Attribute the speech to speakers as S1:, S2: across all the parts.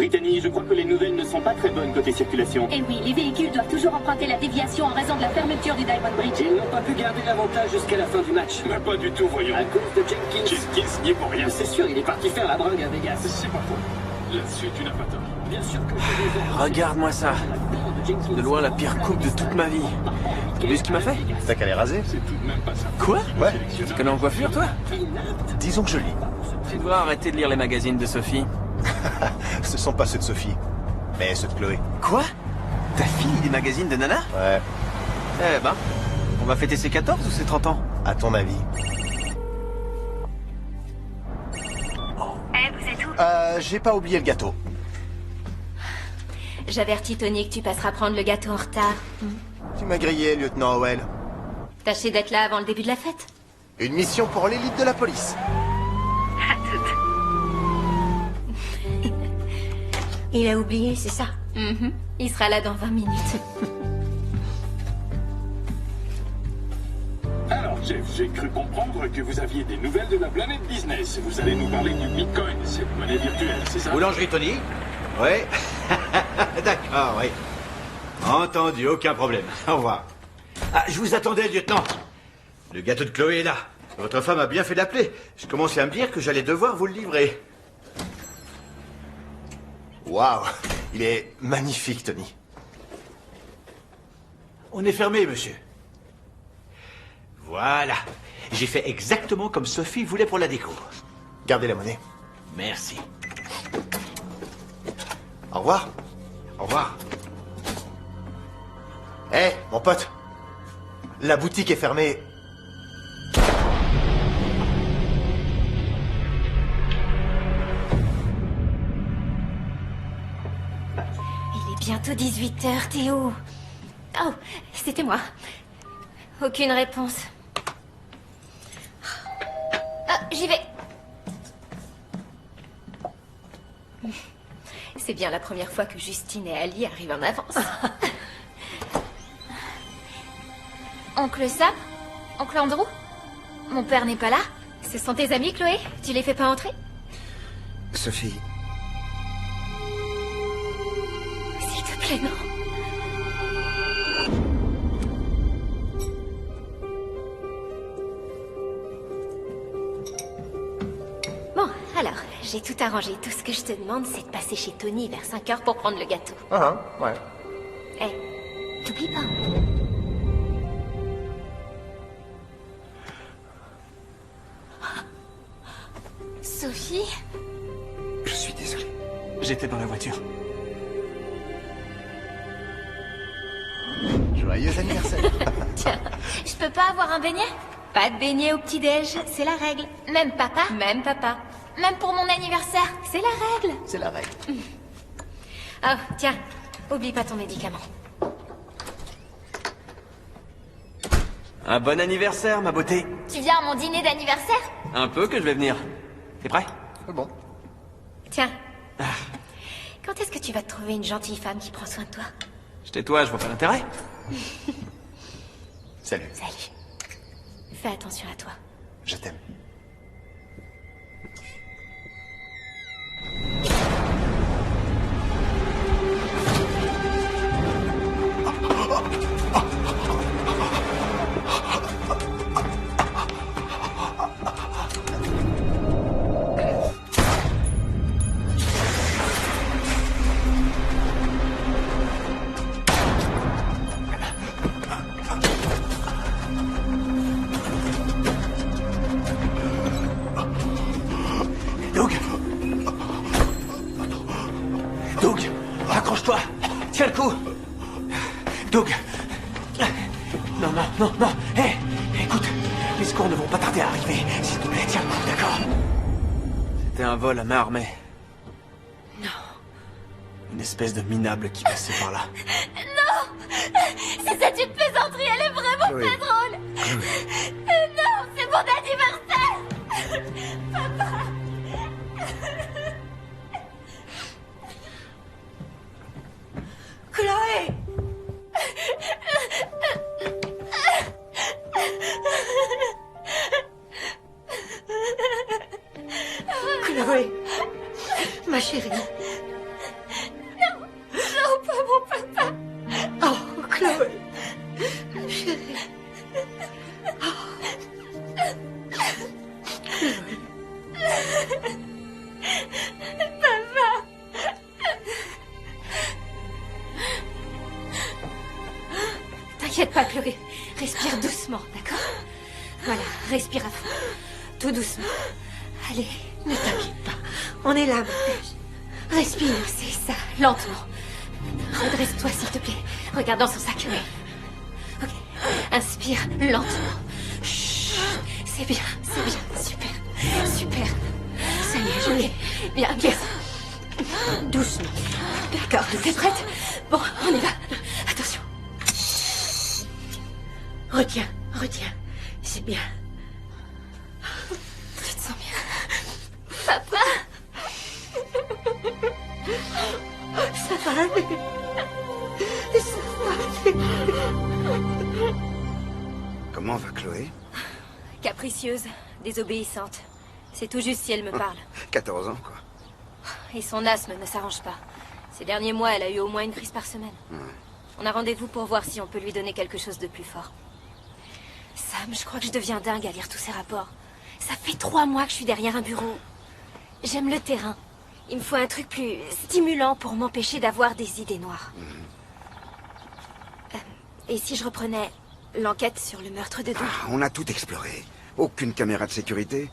S1: Brittany, je crois que les nouvelles ne sont pas très bonnes côté circulation.
S2: Et oui, les véhicules doivent toujours emprunter la déviation en raison de la fermeture du Diamond Bridge.
S3: Ils n'ont pas pu garder l'avantage jusqu'à la fin du match.
S1: Mais pas du tout, voyons.
S3: À cause de Jenkins.
S1: Jenkins n'y est pour rien.
S3: C'est sûr, il est parti faire la bringue à Vegas.
S1: C'est pas faux. Là-dessus, tu n'as pas tort.
S3: Bien sûr que je vais...
S4: Regarde-moi ça. De loin la pire coupe de toute ma vie. T'as vu ce qu'il m'a fait?
S5: T'as qu'à les raser?
S1: C'est tout de même pas ça.
S4: Quoi?
S5: Ouais.
S4: Tu connais en coiffure, toi?
S5: Disons que je lis.
S4: Tu devrais arrêter de lire les magazines de Sophie.
S5: Ce sont pas ceux de Sophie, mais ceux de Chloé.
S4: Quoi? Ta fille lit des magazines de Nana?
S5: Ouais.
S4: Eh ben, on va fêter ses 14 ou ses 30 ans?
S5: À ton avis?
S2: Vous êtes où?
S5: J'ai pas oublié le gâteau.
S2: J'avertis Tony que tu passeras prendre le gâteau en retard.
S5: Tu m'as grillé, lieutenant Howell.
S2: Tâchez d'être là avant le début de la fête.
S5: Une mission pour l'élite de la police.
S2: À toutes.
S6: Il a oublié, c'est ça?
S2: Il sera là dans 20 minutes.
S1: Alors, Jeff, j'ai cru comprendre que vous aviez des nouvelles de la planète business. Vous allez nous parler du Bitcoin, cette monnaie virtuelle, c'est ça?
S7: Boulangerie Tony? Oui. D'accord, oui. Entendu, aucun problème. Au revoir. Ah, je vous attendais, lieutenant. Le gâteau de Chloé est là. Votre femme a bien fait d'appeler. Je commençais à me dire que j'allais devoir vous le livrer.
S5: Waouh, il est magnifique, Tony.
S7: On est fermé, monsieur. Voilà. J'ai fait exactement comme Sophie voulait pour la déco.
S5: Gardez la monnaie.
S7: Merci.
S5: Au revoir.
S7: Au revoir.
S5: Hé, mon pote. La boutique est fermée.
S2: Il est bientôt 18h, Théo. Oh, c'était moi. Aucune réponse. Ah, j'y vais. C'est bien la première fois que Justine et Ali arrivent en avance. Oncle Sam? Oncle Andrew? Mon père n'est pas là? Ce sont tes amis, Chloé? Tu les fais pas entrer?
S5: Sophie,
S2: S'il te plaît, non. Bon, alors, j'ai tout arrangé. Tout ce que je te demande, c'est de passer chez Tony vers 5 heures pour prendre le gâteau.
S5: ouais.
S2: Hé, t'oublies pas. Sophie?
S5: Je suis désolé.
S4: J'étais dans la voiture.
S5: Joyeux anniversaire.
S2: Tiens, je peux pas avoir un beignet? Pas de beignet au petit-déj, c'est la règle. Même papa? Même papa. Même pour mon anniversaire, c'est la règle.
S5: C'est la règle.
S2: Oh, tiens, oublie pas ton médicament.
S4: Un bon anniversaire, ma beauté.
S2: Tu viens à mon dîner d'anniversaire?
S4: Un peu que je vais venir. T'es prêt?
S5: Bon.
S2: Tiens. Quand est-ce que tu vas te trouver une gentille femme qui prend soin de toi?
S4: Je tais-toi, je vois pas l'intérêt.
S5: Salut.
S2: Salut. Fais attention à toi.
S5: Je t'aime.
S7: Doug, accroche-toi. Tiens le coup. Doug. Non, non, non, non. Hé, écoute, les secours ne vont pas tarder à arriver. S'il te plaît, tiens le coup, d'accord?
S4: C'était un vol à main armée.
S2: Non.
S4: Une espèce de minable qui passait par là.
S2: Non! C'est ça une plaisanterie, elle est vraiment
S5: Chloé.
S2: pas drôle! Non, c'est mon anniversaire! Papa!
S6: Chloé! Chloé, ma chérie, T'inquiète pas, Chloé. Respire doucement, d'accord? Voilà, respire à fond. Tout doucement. Allez, ne t'inquiète pas. On est là, mon ange. Respire, c'est ça, lentement. Redresse-toi, s'il te plaît. Regarde dans son sac. Ok. Inspire lentement. Chut. C'est bien, super. Super. Ça y est, je l'ai. Bien. Doucement. D'accord, t'es prête? Bon, on y va. Attention. Retiens. C'est bien. Tu te sens bien?
S2: Papa.
S6: Ça va aller.
S7: Comment va Chloé?
S6: Capricieuse, désobéissante. C'est tout juste si elle me parle.
S7: 14 ans, quoi.
S6: Et son asthme ne s'arrange pas. Ces derniers mois, elle a eu au moins une crise par semaine. On a rendez-vous pour voir si on peut lui donner quelque chose de plus fort. Sam, je crois que je deviens dingue à lire tous ces rapports. Ça fait 3 mois que je suis derrière un bureau. J'aime le terrain. Il me faut un truc plus stimulant pour m'empêcher d'avoir des idées noires. Et si je reprenais l'enquête sur le meurtre de Doug?
S8: On a tout exploré. Aucune caméra de sécurité.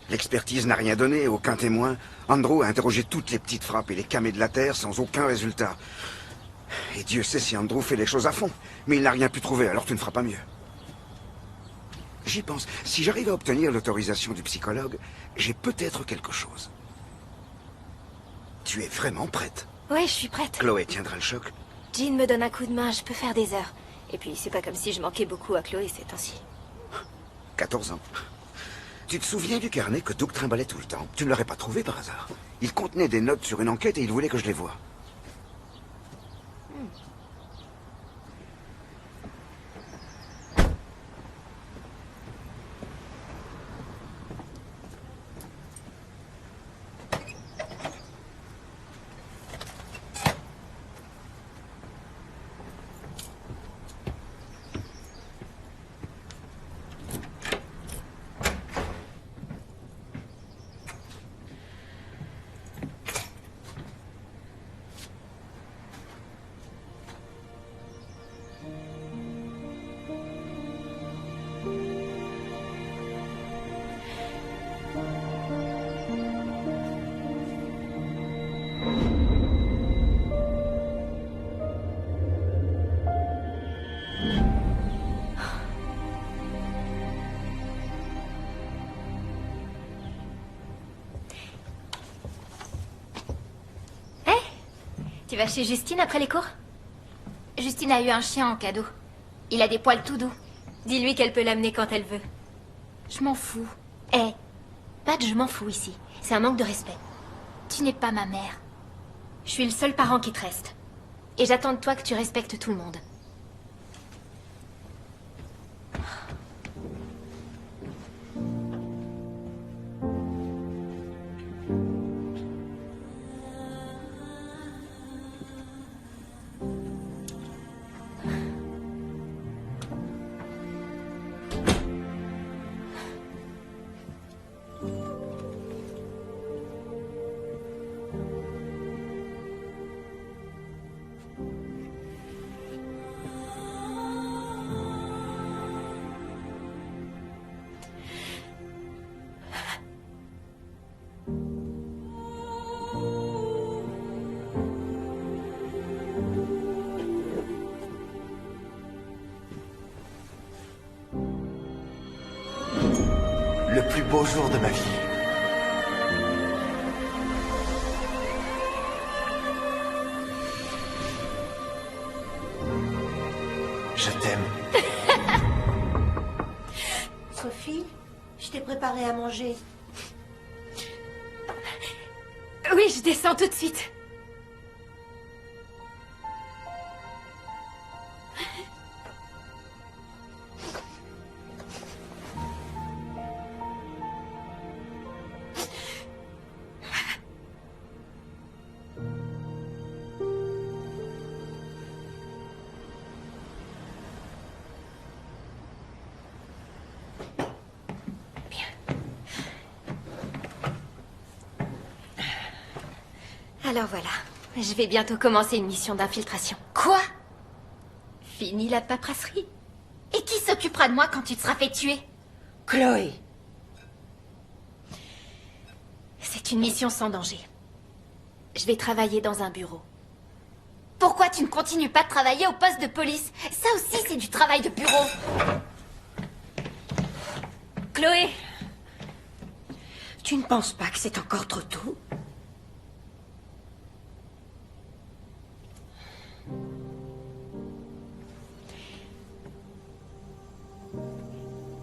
S8: L'expertise n'a rien donné, aucun témoin. Andrew a interrogé toutes les petites frappes et les camés de la Terre sans aucun résultat. Et Dieu sait si Andrew fait les choses à fond. Mais il n'a rien pu trouver, alors tu ne feras pas mieux. J'y pense. Si j'arrive à obtenir l'autorisation du psychologue, j'ai peut-être quelque chose. Tu es vraiment prête?
S6: Ouais, je suis prête.
S8: Chloé tiendra le choc.
S6: Jean me donne un coup de main, je peux faire des heures. Et puis, c'est pas comme si je manquais beaucoup à Chloé ces temps-ci.
S8: 14 ans. Tu te souviens du carnet que Doug trimballait tout le temps? Tu ne l'aurais pas trouvé par hasard? Il contenait des notes sur une enquête et il voulait que je les voie.
S2: Tu vas chez Justine après les cours? Justine a eu un chien en cadeau. Il a des poils tout doux.
S6: Dis-lui qu'elle peut l'amener quand elle veut.
S2: Je m'en fous.
S6: Pas de je m'en fous ici. C'est un manque de respect.
S2: Tu n'es pas ma mère.
S6: Je suis le seul parent qui te reste. Et j'attends de toi que tu respectes tout le monde.
S5: Le plus beau jour de ma vie. Je t'aime.
S6: Sophie, je t'ai préparé à manger.
S2: Oui, je descends tout de suite.
S6: Alors voilà, je vais bientôt commencer une mission d'infiltration.
S2: Quoi?
S6: Fini la paperasserie.
S2: Et qui s'occupera de moi quand tu te seras fait tuer?
S6: Chloé. C'est une mission sans danger. Je vais travailler dans un bureau.
S2: Pourquoi tu ne continues pas de travailler au poste de police? Ça aussi, c'est du travail de bureau.
S6: Chloé, tu ne penses pas que c'est encore trop tôt?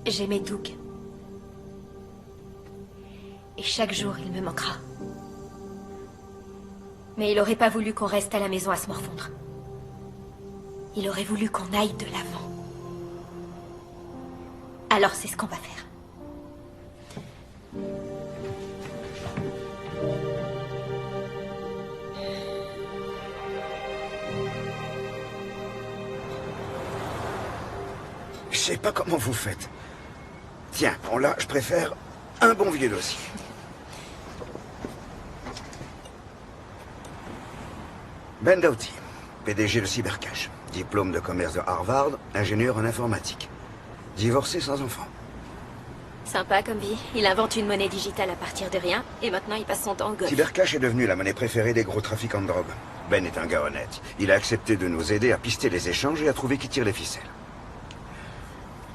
S6: J'aimais Doug. Et chaque jour, il me manquera. Mais il aurait pas voulu qu'on reste à la maison à se morfondre. Il aurait voulu qu'on aille de l'avant. Alors c'est ce qu'on va faire.
S8: Je sais pas comment vous faites. Tiens, bon là, je préfère un bon vieux dossier. Ben Doughty, PDG de Cybercache. Diplôme de commerce de Harvard, ingénieur en informatique. Divorcé sans enfant.
S6: Sympa comme vie. Il invente une monnaie digitale à partir de rien, et maintenant il passe son temps au golf.
S8: Cybercache est devenu la monnaie préférée des gros trafiquants de drogue. Ben est un gars honnête. Il a accepté de nous aider à pister les échanges et à trouver qui tire les ficelles.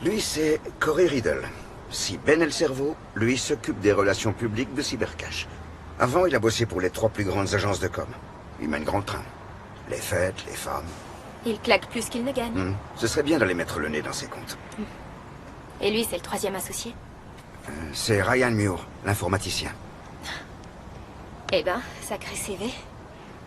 S8: Lui, c'est Corey Riddle. Si Ben est le cerveau, lui s'occupe des relations publiques de Cybercache. Avant, il a bossé pour les 3 plus grandes agences de com. Il mène grand train. Les fêtes, les femmes.
S6: Il claque plus qu'il ne gagne.
S8: Ce serait bien d'aller mettre le nez dans ses comptes.
S6: Et lui, c'est le 3e associé?
S8: C'est Ryan Muir, l'informaticien.
S6: Eh ben, sacré CV.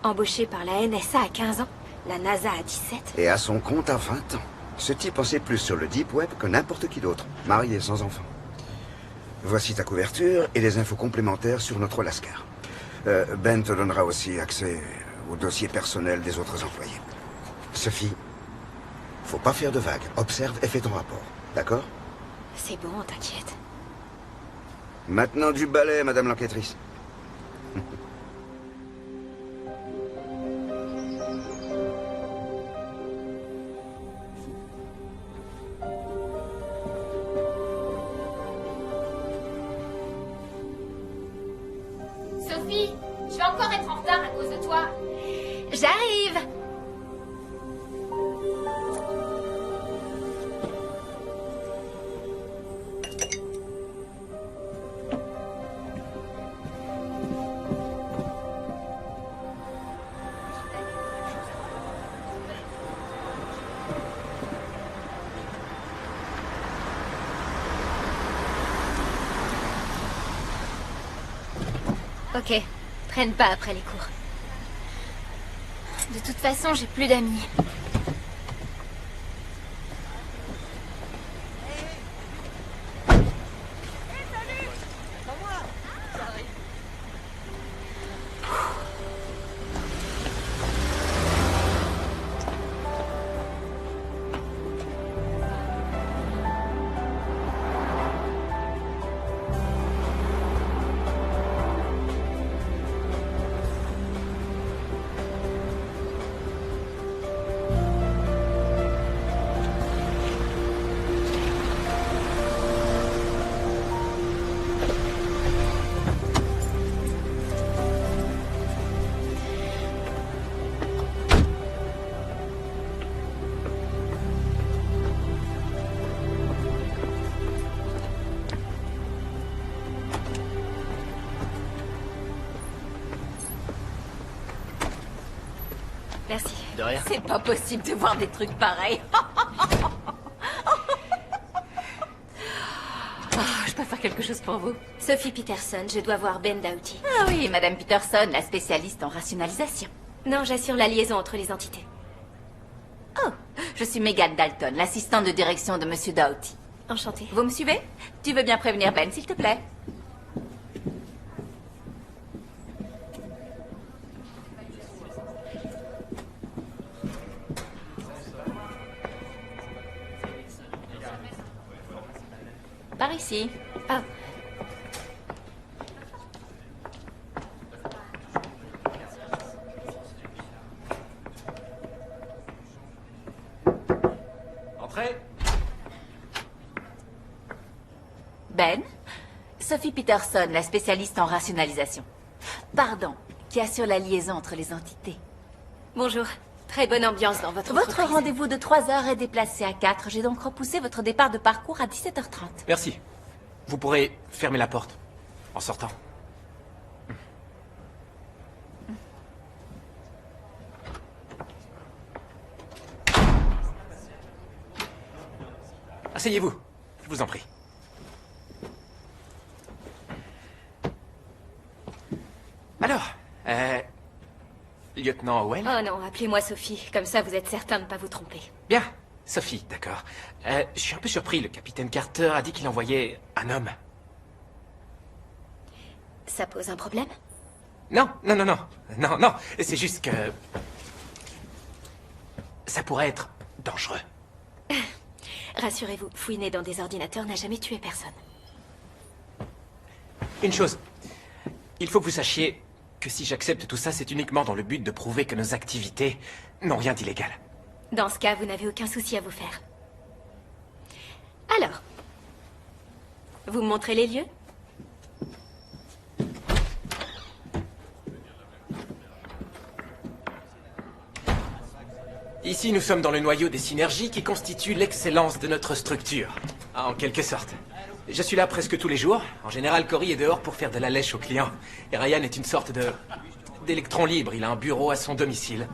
S6: Embauché par la NSA à 15 ans, la NASA à 17.
S8: Et à son compte à 20 ans. Ce type en sait plus sur le Deep Web que n'importe qui d'autre, marié sans enfant. Voici ta couverture et les infos complémentaires sur notre Lascar. Ben te donnera aussi accès au dossier personnel des autres employés. Sophie, faut pas faire de vagues. Observe et fais ton rapport. D'accord?
S6: C'est bon, t'inquiète.
S8: Maintenant du balai, madame l'enquêtrice.
S2: Sophie, je vais encore être en retard à cause de toi.
S6: J'arrive! Ok, traîne pas après les cours.
S2: De toute façon, j'ai plus d'amis.
S6: Merci.
S4: De rien.
S9: C'est pas possible de voir des trucs pareils. Je peux faire quelque chose pour vous?
S6: Sophie Peterson, je dois voir Ben Doughty.
S9: Ah oui, Madame Peterson, la spécialiste en rationalisation.
S6: Non, j'assure la liaison entre les entités.
S9: Oh, je suis Megan Dalton, l'assistante de direction de Monsieur Doughty.
S6: Enchantée.
S9: Vous me suivez? Tu veux bien prévenir Ben, s'il te plaît? Par ici.
S6: Ah.
S9: Ben, Sophie Peterson, la spécialiste en rationalisation. Pardon, qui assure la liaison entre les entités.
S6: Bonjour. Très bonne ambiance dans votre
S9: Votre
S6: entreprise.
S9: rendez-vous de 3 heures est déplacé à 4. J'ai donc repoussé votre départ de parcours à 17h30.
S4: Merci. Vous pourrez fermer la porte en sortant. Asseyez-vous, je vous en prie. Alors, lieutenant Howell?
S6: Oh non, appelez-moi Sophie. Comme ça, vous êtes certain de ne pas vous tromper.
S4: Bien, Sophie, d'accord. Je suis un peu surpris, le capitaine Carter a dit qu'il envoyait un homme.
S6: Ça pose un problème?
S4: Non, c'est juste que... ça pourrait être dangereux.
S6: Rassurez-vous, fouiner dans des ordinateurs n'a jamais tué personne.
S4: Une chose, il faut que vous sachiez que si j'accepte tout ça, c'est uniquement dans le but de prouver que nos activités n'ont rien d'illégal.
S6: Dans ce cas, vous n'avez aucun souci à vous faire. Alors, vous me montrez les lieux?
S4: Ici, nous sommes dans le noyau des synergies qui constituent l'excellence de notre structure, en quelque sorte. Je suis là presque tous les jours. En général, Cory est dehors pour faire de la lèche aux clients. Et Ryan est une sorte d'électron libre. Il a un bureau à son domicile.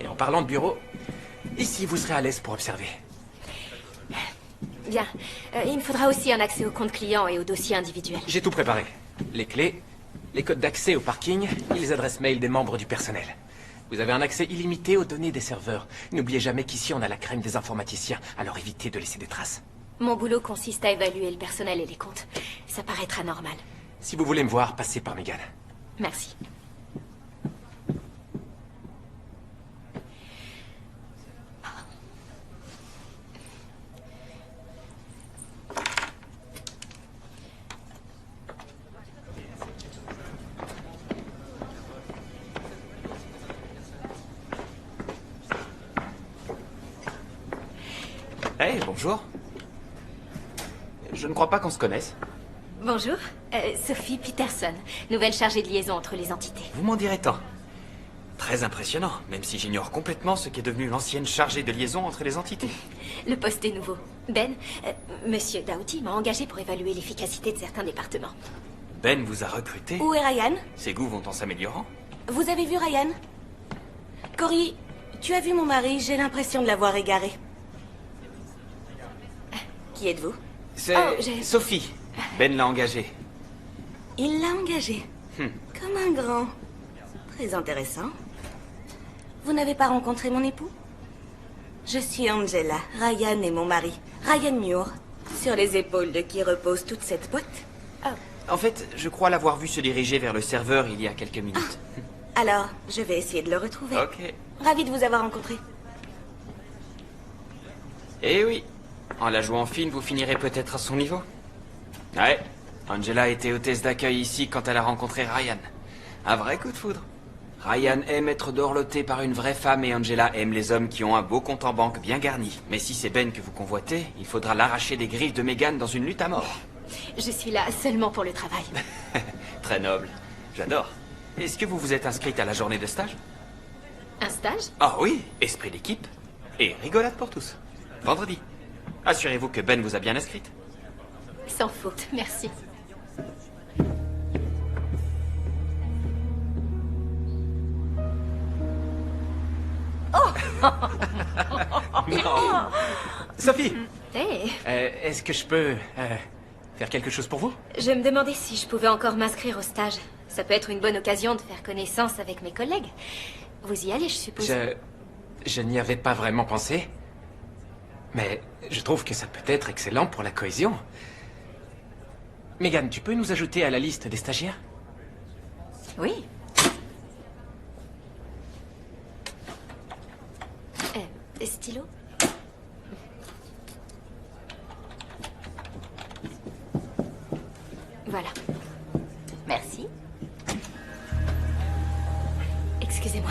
S4: Et en parlant de bureau, ici, vous serez à l'aise pour observer.
S6: Bien. Il me faudra aussi un accès aux comptes clients et aux dossiers individuels.
S4: J'ai tout préparé. Les clés, les codes d'accès au parking et les adresses mail des membres du personnel. Vous avez un accès illimité aux données des serveurs. N'oubliez jamais qu'ici, on a la crème des informaticiens, alors évitez de laisser des traces.
S6: Mon boulot consiste à évaluer le personnel et les comptes. Ça paraîtra normal.
S4: Si vous voulez me voir, passez par Megan.
S6: Merci.
S10: Hey, bonjour. Je ne crois pas qu'on se connaisse.
S6: Bonjour, Sophie Peterson, nouvelle chargée de liaison entre les entités.
S10: Vous m'en direz tant. Très impressionnant, même si j'ignore complètement ce qu'est devenu l'ancienne chargée de liaison entre les entités.
S6: Le poste est nouveau. Ben, Monsieur Doughty m'a engagé pour évaluer l'efficacité de certains départements.
S10: Ben vous a recruté.
S11: Où est Ryan?
S10: Ses goûts vont en s'améliorant.
S11: Vous avez vu Ryan? Cory, tu as vu mon mari? J'ai l'impression de l'avoir égaré. Qui êtes-vous?
S10: C'est
S11: j'ai-
S10: Sophie. Ben l'a engagée.
S11: Il l'a engagé. Comme un grand. Très intéressant. Vous n'avez pas rencontré mon époux? Je suis Angela. Ryan est mon mari. Ryan Muir. Sur les épaules de qui repose toute cette boîte?
S10: En fait, je crois l'avoir vu se diriger vers le serveur il y a quelques minutes.
S11: Alors, je vais essayer de le retrouver.
S10: Ok.
S11: Ravi de vous avoir rencontré.
S10: Eh oui. En la jouant fine, vous finirez peut-être à son niveau. Ouais. Angela était hôtesse d'accueil ici quand elle a rencontré Ryan. Un vrai coup de foudre. Ryan aime être dorloté par une vraie femme et Angela aime les hommes qui ont un beau compte en banque bien garni. Mais si c'est Ben que vous convoitez, il faudra l'arracher des griffes de Megan dans une lutte à mort.
S6: Je suis là seulement pour le travail.
S10: Très noble. J'adore. Est-ce que vous vous êtes inscrite à la journée de stage?
S6: Un stage?
S10: Ah oui, esprit d'équipe. Et rigolade pour tous. Vendredi. Assurez-vous que Ben vous a bien inscrite.
S6: Sans faute, merci.
S4: Non. Sophie,
S6: Hey,
S4: est-ce que je peux faire quelque chose pour vous?
S6: je me demandais si je pouvais encore m'inscrire au stage. Ça peut être une bonne occasion de faire connaissance avec mes collègues. Vous y allez, je suppose.
S4: Je n'y avais pas vraiment pensé. Mais je trouve que ça peut être excellent pour la cohésion. Megan, tu peux nous ajouter à la liste des stagiaires?
S9: Oui.
S6: Stylo? Voilà.
S9: Merci.
S6: Excusez-moi.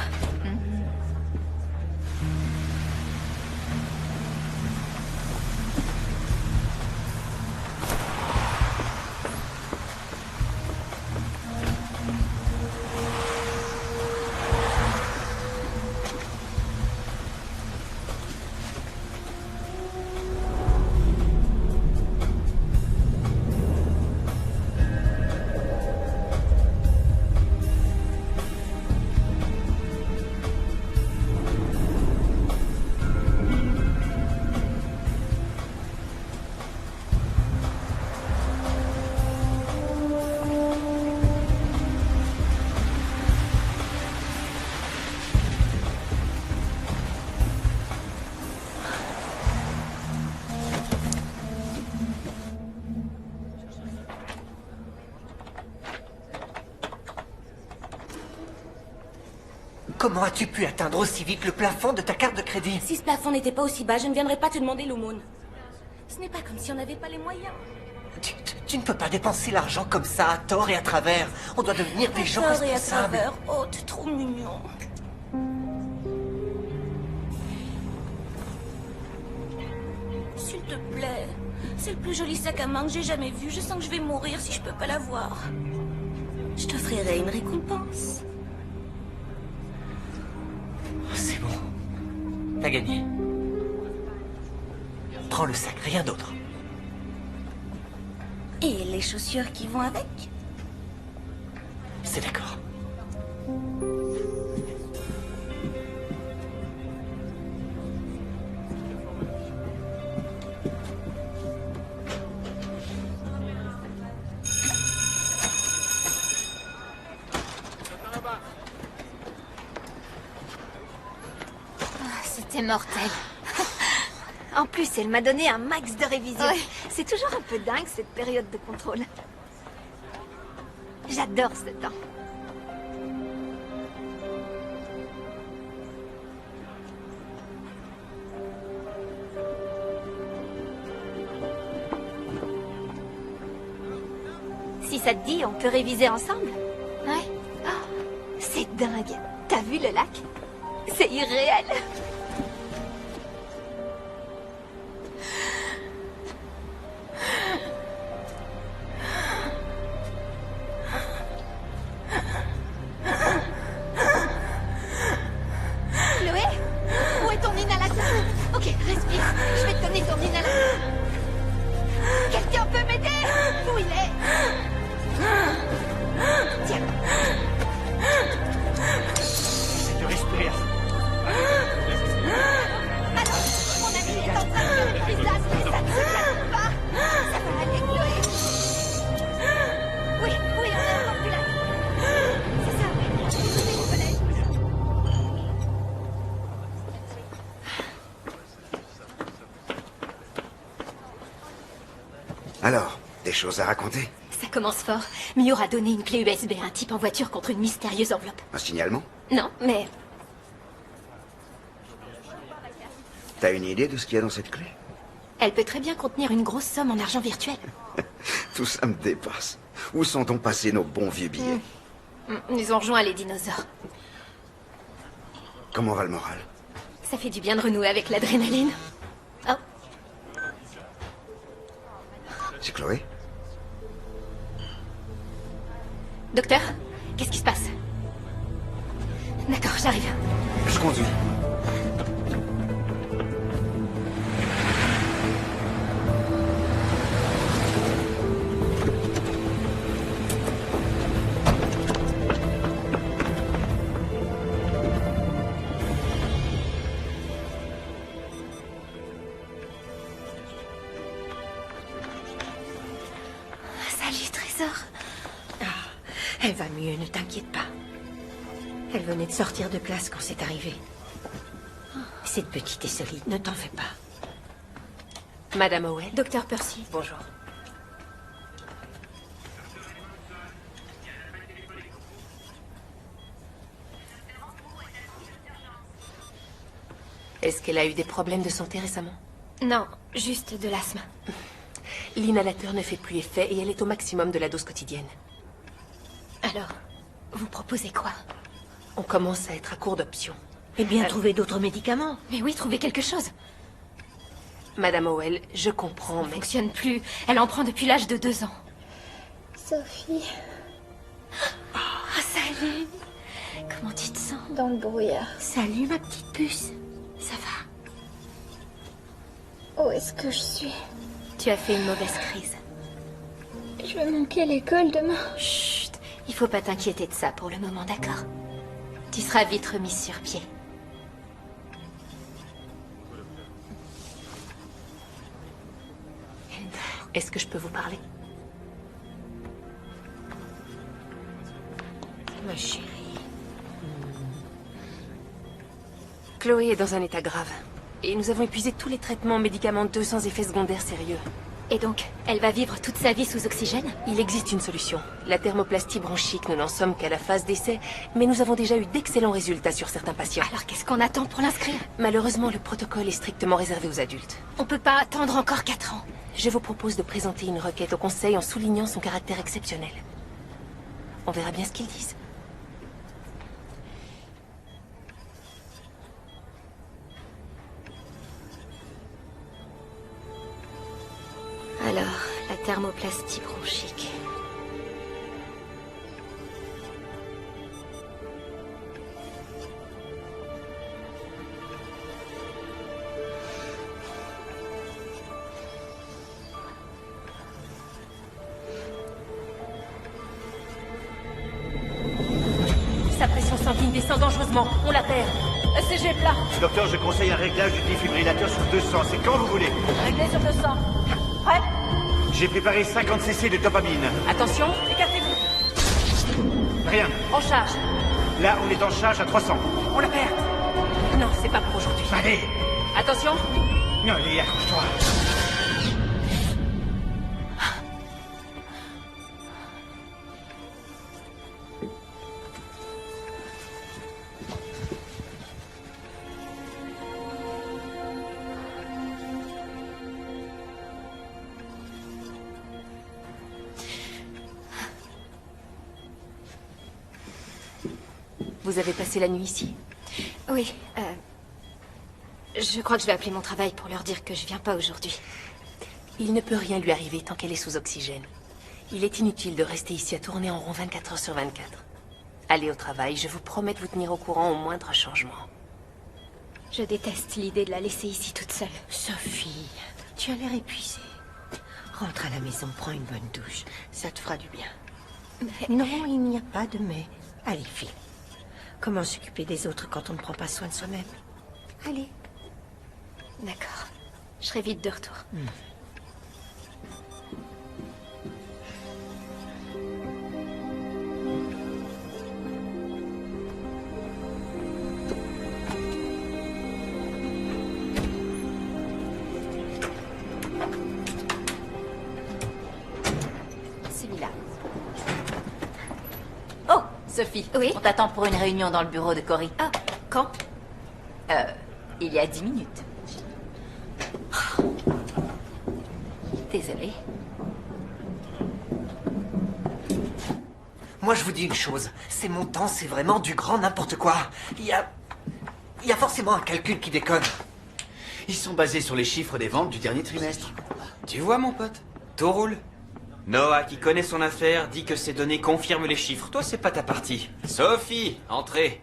S12: Comment as-tu pu atteindre aussi vite le plafond de ta carte de crédit?
S11: Si ce plafond n'était pas aussi bas, je ne viendrais pas te demander l'aumône. Ce n'est pas comme si on n'avait pas les moyens.
S12: Tu ne peux pas dépenser l'argent comme ça, à tort et à travers. On doit devenir des gens
S11: À tort et à
S12: responsables.
S11: travers. Oh, t'es trop mignon. S'il te plaît. C'est le plus joli sac à main que j'ai jamais vu. Je sens que je vais mourir si je peux pas l'avoir. Je t'offrirai une récompense.
S12: C'est bon. T'as gagné. Prends le sac, rien d'autre.
S11: Et les chaussures qui vont avec?
S12: C'est d'accord.
S2: C'était mortel.
S6: En plus, elle m'a donné un max de révision.
S2: Ouais.
S6: C'est toujours un peu dingue, cette période de contrôle. J'adore ce temps. Si ça te dit, on peut réviser ensemble?
S2: Ouais.
S6: Oh, c'est dingue. T'as vu le lac? C'est irréel. Chloé, où est ton inhalateur? Ok, respire. Je vais te donner ton inhalateur. Quelqu'un peut m'aider? Où il est? Tiens.
S12: C'est de respirer.
S6: Alors, mon ami est en train de faire une visage, mais ça ne se calme pas. Ça va aller, Chloé. Oui, on est encore plus là. C'est ça, oui. Écoutez, collègue.
S8: Alors, des choses à raconter?
S6: Ça commence fort. Mior a donné une clé USB à un type en voiture contre une mystérieuse enveloppe.
S8: Un signalement?
S6: Non, mais
S8: T'as une idée de ce qu'il y a dans cette clé?
S6: elle peut très bien contenir une grosse somme en argent virtuel.
S8: Tout ça me dépasse. Où sont donc passés nos bons vieux billets?
S6: Ils ont rejoint les dinosaures.
S8: Comment va le moral?
S6: Ça fait du bien de renouer avec l'adrénaline. Oh,
S8: C'est Chloé?
S6: docteur, qu'est-ce qui se passe? D'accord, j'arrive.
S8: Je conduis.
S6: Salut, Trésor. Elle va mieux, ne t'inquiète pas. Elle venait de sortir de classe quand c'est arrivé. Cette petite est solide, ne t'en fais pas.
S13: Madame Howell.
S6: Docteur Percy.
S13: Bonjour. Est-ce qu'elle a eu des problèmes de santé récemment?
S6: Non, juste de l'asthme.
S13: L'inhalateur ne fait plus effet et elle est au maximum de la dose quotidienne.
S6: Alors, vous proposez quoi?
S13: On commence à être à court d'options.
S6: Eh bien, trouver d'autres médicaments. Mais oui, trouver quelque chose.
S13: Madame Howell, je comprends,
S6: Ça ne
S13: mais...
S6: fonctionne plus. Elle en prend depuis l'âge de 2 ans.
S2: Sophie,
S6: Ah, salut. Comment tu te sens?
S2: dans le brouillard.
S6: Salut, ma petite puce. Ça va?
S2: Où est-ce que je suis?
S6: Tu as fait une mauvaise crise.
S2: Je vais manquer l'école demain.
S6: Chut. Il faut pas t'inquiéter de ça pour le moment, d'accord? Tu seras vite remise sur pied.
S13: Est-ce que je peux vous parler?
S6: Ma chérie.
S13: Chloé est dans un état grave. Et nous avons épuisé tous les traitements médicamenteux sans effets secondaires sérieux.
S2: Et donc, elle va vivre toute sa vie sous oxygène?
S13: Il existe une solution. La thermoplastie bronchique, nous n'en sommes qu'à la phase d'essai, mais nous avons déjà eu d'excellents résultats sur certains patients.
S2: Alors qu'est-ce qu'on attend pour l'inscrire?
S13: Malheureusement, le protocole est strictement réservé aux adultes.
S2: On peut pas attendre encore 4 ans.
S13: Je vous propose de présenter une requête au Conseil en soulignant son caractère exceptionnel. On verra bien ce qu'ils disent.
S2: Alors, la thermoplastie bronchique.
S13: Sa pression sanguine descend dangereusement. On la perd. ECG plat.
S7: Docteur, je conseille un réglage du défibrillateur sur 200. C'est quand vous voulez.
S13: Réglé sur 200. Prêt?
S7: J'ai préparé 50 cc de dopamine.
S13: Attention, écartez-vous.
S7: Rien.
S13: En charge.
S7: Là, on est en charge à 300.
S13: On la perd. Non, c'est pas pour aujourd'hui.
S7: Allez.
S13: Attention.
S7: Allez, accroche-toi.
S13: Vous avez passé la nuit ici?
S2: Oui, je crois que je vais appeler mon travail pour leur dire que je viens pas aujourd'hui.
S13: Il ne peut rien lui arriver tant qu'elle est sous oxygène. Il est inutile de rester ici à tourner en rond 24 heures sur 24. Allez au travail, je vous promets de vous tenir au courant au moindre changement.
S2: Je déteste l'idée de la laisser ici toute seule.
S6: Sophie, tu as l'air épuisée. Rentre à la maison, prends une bonne douche. Ça te fera du bien. Non, il n'y a pas de mais. Allez, fille. Comment s'occuper des autres quand on ne prend pas soin de soi-même? Allez.
S2: D'accord. Je serai vite de retour.
S9: Celui-là. Oh, Sophie.
S2: Oui?
S9: On t'attend pour une réunion dans le bureau de Cory.
S2: Ah, quand?
S9: Il y a 10 minutes. Désolée.
S12: Moi, je vous dis une chose. Ces montants, c'est vraiment du grand n'importe quoi. Il y a forcément un calcul qui déconne.
S7: Ils sont basés sur les chiffres des ventes du dernier trimestre.
S10: Tu vois, mon pote, tout roule. Noah, qui connaît son affaire, dit que ces données confirment les chiffres. Toi, c'est pas ta partie. Sophie, entrez.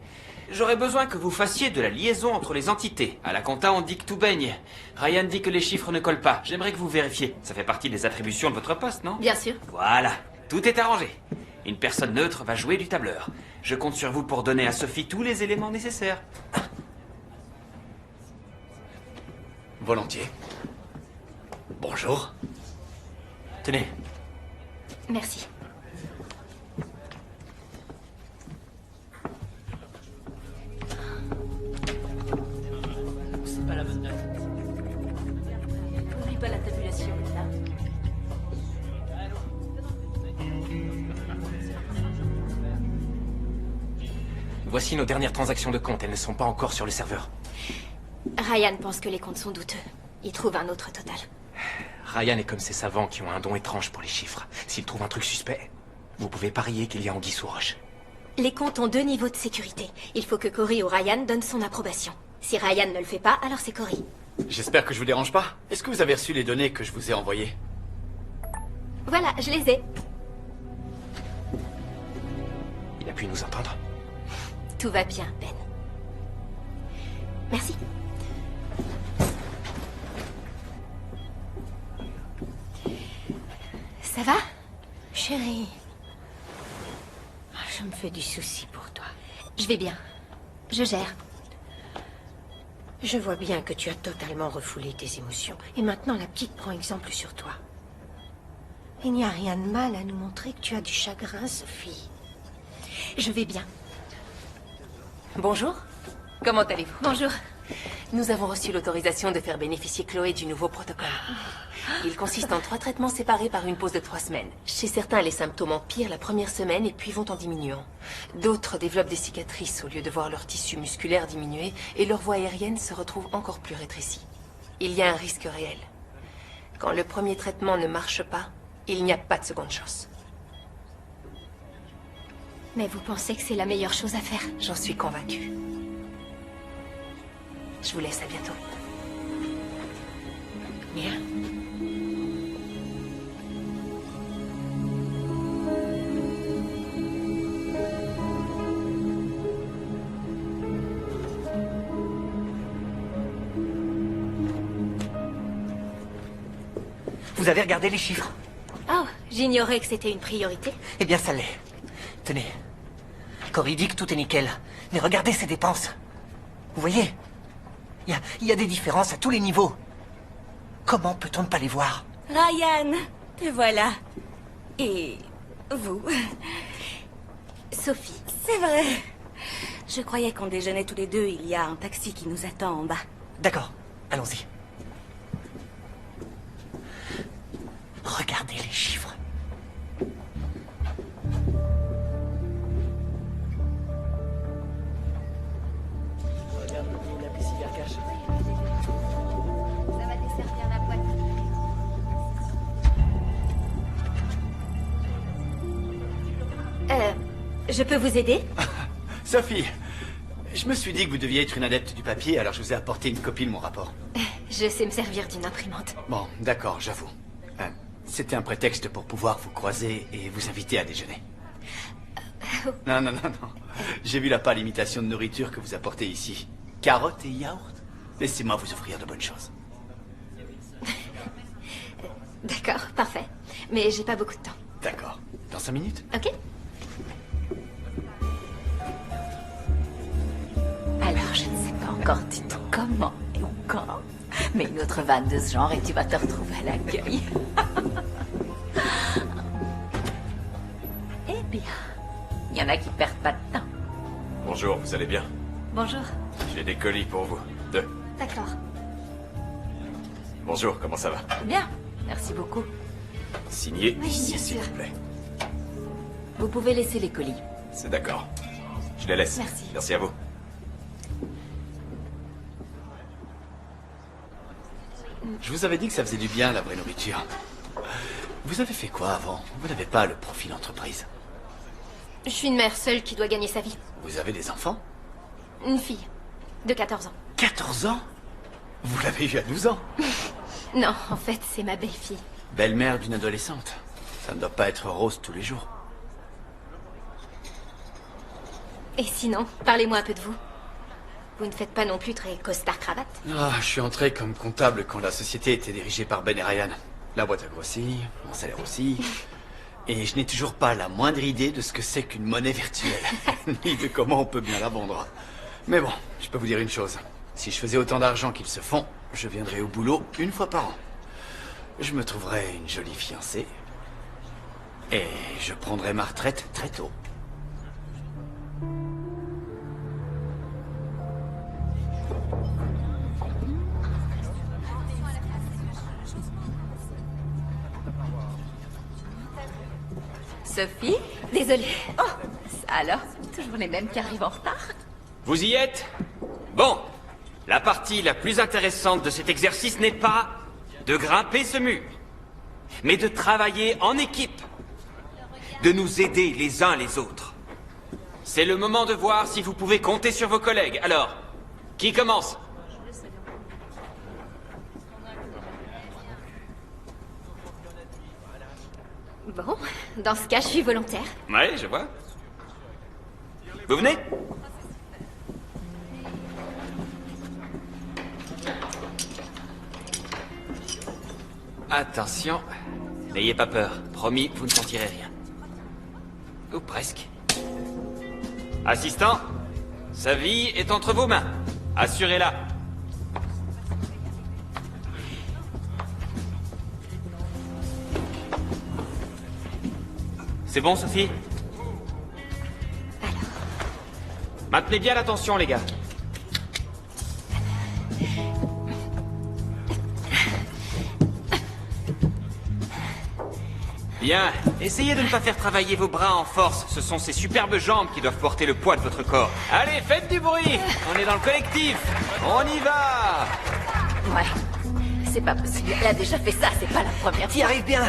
S10: J'aurais besoin que vous fassiez de la liaison entre les entités. À la compta, on dit que tout baigne. Ryan dit que les chiffres ne collent pas. J'aimerais que vous vérifiez. Ça fait partie des attributions de votre poste, non?
S2: Bien sûr.
S10: Voilà, tout est arrangé. Une personne neutre va jouer du tableur. Je compte sur vous pour donner à Sophie tous les éléments nécessaires.
S7: Volontiers. Bonjour. Tenez.
S2: Merci.
S13: C'est pas la bonne note. N'oublie pas la tabulation, là.
S4: Voici nos dernières transactions de compte. Elles ne sont pas encore sur le serveur.
S2: Ryan pense que les comptes sont douteux. Il trouve un autre total.
S4: Ryan est comme ces savants qui ont un don étrange pour les chiffres. S'il trouve un truc suspect, vous pouvez parier qu'il y a anguille sous roche.
S2: Les comptes ont 2 niveaux de sécurité. Il faut que Cory ou Ryan donnent son approbation. Si Ryan ne le fait pas, alors c'est Cory.
S7: J'espère que je vous dérange pas. Est-ce que vous avez reçu les données que je vous ai envoyées?
S2: Voilà, je les ai.
S4: Il a pu nous entendre.
S2: Tout va bien, Ben. Merci. Ça va?
S6: Chérie, je me fais du souci pour toi.
S2: Je vais bien. Je gère.
S6: Je vois bien que tu as totalement refoulé tes émotions. Et maintenant, la petite prend exemple sur toi. Il n'y a rien de mal à nous montrer que tu as du chagrin, Sophie.
S2: Je vais bien.
S13: Bonjour. Comment allez-vous?
S2: Bonjour.
S13: Nous avons reçu l'autorisation de faire bénéficier Chloé du nouveau protocole. Il consiste en 3 traitements séparés par une pause de 3 semaines. Chez certains, les symptômes empirent la première semaine et puis vont en diminuant. D'autres développent des cicatrices au lieu de voir leur tissu musculaire diminuer et leur voie aérienne se retrouve encore plus rétrécie. Il y a un risque réel. Quand le premier traitement ne marche pas, il n'y a pas de seconde chance.
S2: Mais vous pensez que c'est la meilleure chose à faire?
S13: J'en suis convaincue. Je vous laisse, à bientôt. Bien.
S12: Vous avez regardé les chiffres?
S2: Oh, j'ignorais que c'était une priorité.
S12: Eh bien, ça l'est. Tenez. Cory dit que tout est nickel. Mais regardez ces dépenses. Vous voyez? Il y a des différences à tous les niveaux. Comment peut-on ne pas les voir?
S11: Ryan, te voilà. Et vous?
S2: Sophie.
S11: C'est vrai. Je croyais qu'on déjeunait tous les deux. Il y a un taxi qui nous attend en bas.
S12: D'accord, allons-y. Regardez les chiffres.
S4: Regarde le appli cybercache.
S2: Ça va desservir la boîte. Je peux vous aider?
S7: Sophie, je me suis dit que vous deviez être une adepte du papier, alors je vous ai apporté une copie de mon rapport.
S2: Je sais me servir d'une imprimante.
S7: Bon, d'accord, j'avoue. C'était un prétexte pour pouvoir vous croiser et vous inviter à déjeuner. Non. J'ai vu la pâle imitation de nourriture que vous apportez ici. Carottes et yaourt. Laissez-moi vous offrir de bonnes choses.
S2: D'accord, parfait. Mais j'ai pas beaucoup de temps.
S7: D'accord. Dans 5 minutes?
S2: Ok.
S9: Alors, je ne sais pas encore du tout comment et où quand, mais une autre vanne de ce genre et tu vas te retrouver à l'accueil. Eh bien, il y en a qui perdent pas de temps.
S14: Bonjour, vous allez bien?
S2: Bonjour.
S14: J'ai des colis pour vous. 2.
S2: D'accord.
S14: Bonjour, comment ça va?
S9: Bien, merci beaucoup.
S14: Signez
S2: Oui,
S14: ici,
S2: bien
S14: s'il
S2: sûr.
S14: vous plaît.
S9: Vous pouvez laisser les colis.
S14: C'est d'accord. Je les laisse.
S2: Merci.
S14: Merci à vous.
S7: Je vous avais dit que ça faisait du bien, la vraie nourriture. Vous avez fait quoi avant? Vous n'avez pas le profil entreprise.
S2: Je suis une mère seule qui doit gagner sa vie.
S7: Vous avez des enfants?
S2: Une fille de 14 ans.
S7: 14 ans? Vous l'avez eu à 12 ans?
S2: Non, en fait, c'est ma belle-fille.
S7: Belle-mère d'une adolescente. Ça ne doit pas être rose tous les jours.
S2: Et sinon, parlez-moi un peu de vous. Vous ne faites pas non plus très costard-cravate?
S7: Ah, je suis entré comme comptable quand la société était dirigée par Ben et Ryan. La boîte a grossi, mon salaire aussi. Et je n'ai toujours pas la moindre idée de ce que c'est qu'une monnaie virtuelle, ni de comment on peut bien la vendre. Mais bon, je peux vous dire une chose. Si je faisais autant d'argent qu'ils se font, je viendrais au boulot une fois par an. Je me trouverais une jolie fiancée. Et je prendrais ma retraite très tôt.
S9: Sophie?
S2: Désolée.
S9: Oh, ça alors? Toujours les mêmes qui arrivent en retard?
S10: Vous y êtes? Bon. La partie la plus intéressante de cet exercice n'est pas de grimper ce mur, mais de travailler en équipe. De nous aider les uns les autres. C'est le moment de voir si vous pouvez compter sur vos collègues. Alors, qui commence?
S2: Bon, dans ce cas, je suis volontaire.
S10: Ouais, je vois. Vous venez? Attention, n'ayez pas peur. Promis, vous ne sentirez rien. Ou presque. Assistant, sa vie est entre vos mains. Assurez-la. C'est bon, Sophie?
S2: Alors.
S10: Maintenez bien l'attention, les gars. Bien, essayez de ne pas faire travailler vos bras en force. Ce sont ces superbes jambes qui doivent porter le poids de votre corps. Allez, faites du bruit. On est dans le collectif. On y va.
S9: Ouais. C'est pas possible. Elle a déjà fait ça, c'est pas la première fois.
S12: T'y arrives bien.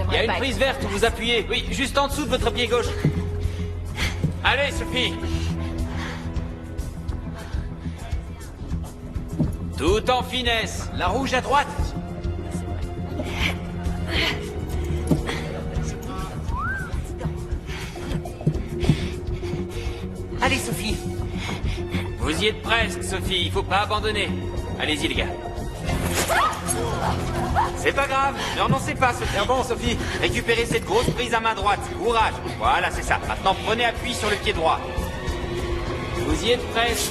S10: Il y a une prise verte où vous appuyez. Oui, juste en dessous de votre pied gauche. Allez, Sophie. Tout en finesse.
S4: La rouge à droite.
S12: Allez, Sophie.
S10: Vous y êtes presque, Sophie. Il faut pas abandonner. Allez-y, les gars. C'est pas grave. Ne renoncez pas, Sophie.
S4: C'est bon, Sophie.
S10: Récupérez cette grosse prise à main droite. Courage. Voilà, c'est ça. Maintenant, prenez appui sur le pied droit. Vous y êtes presque.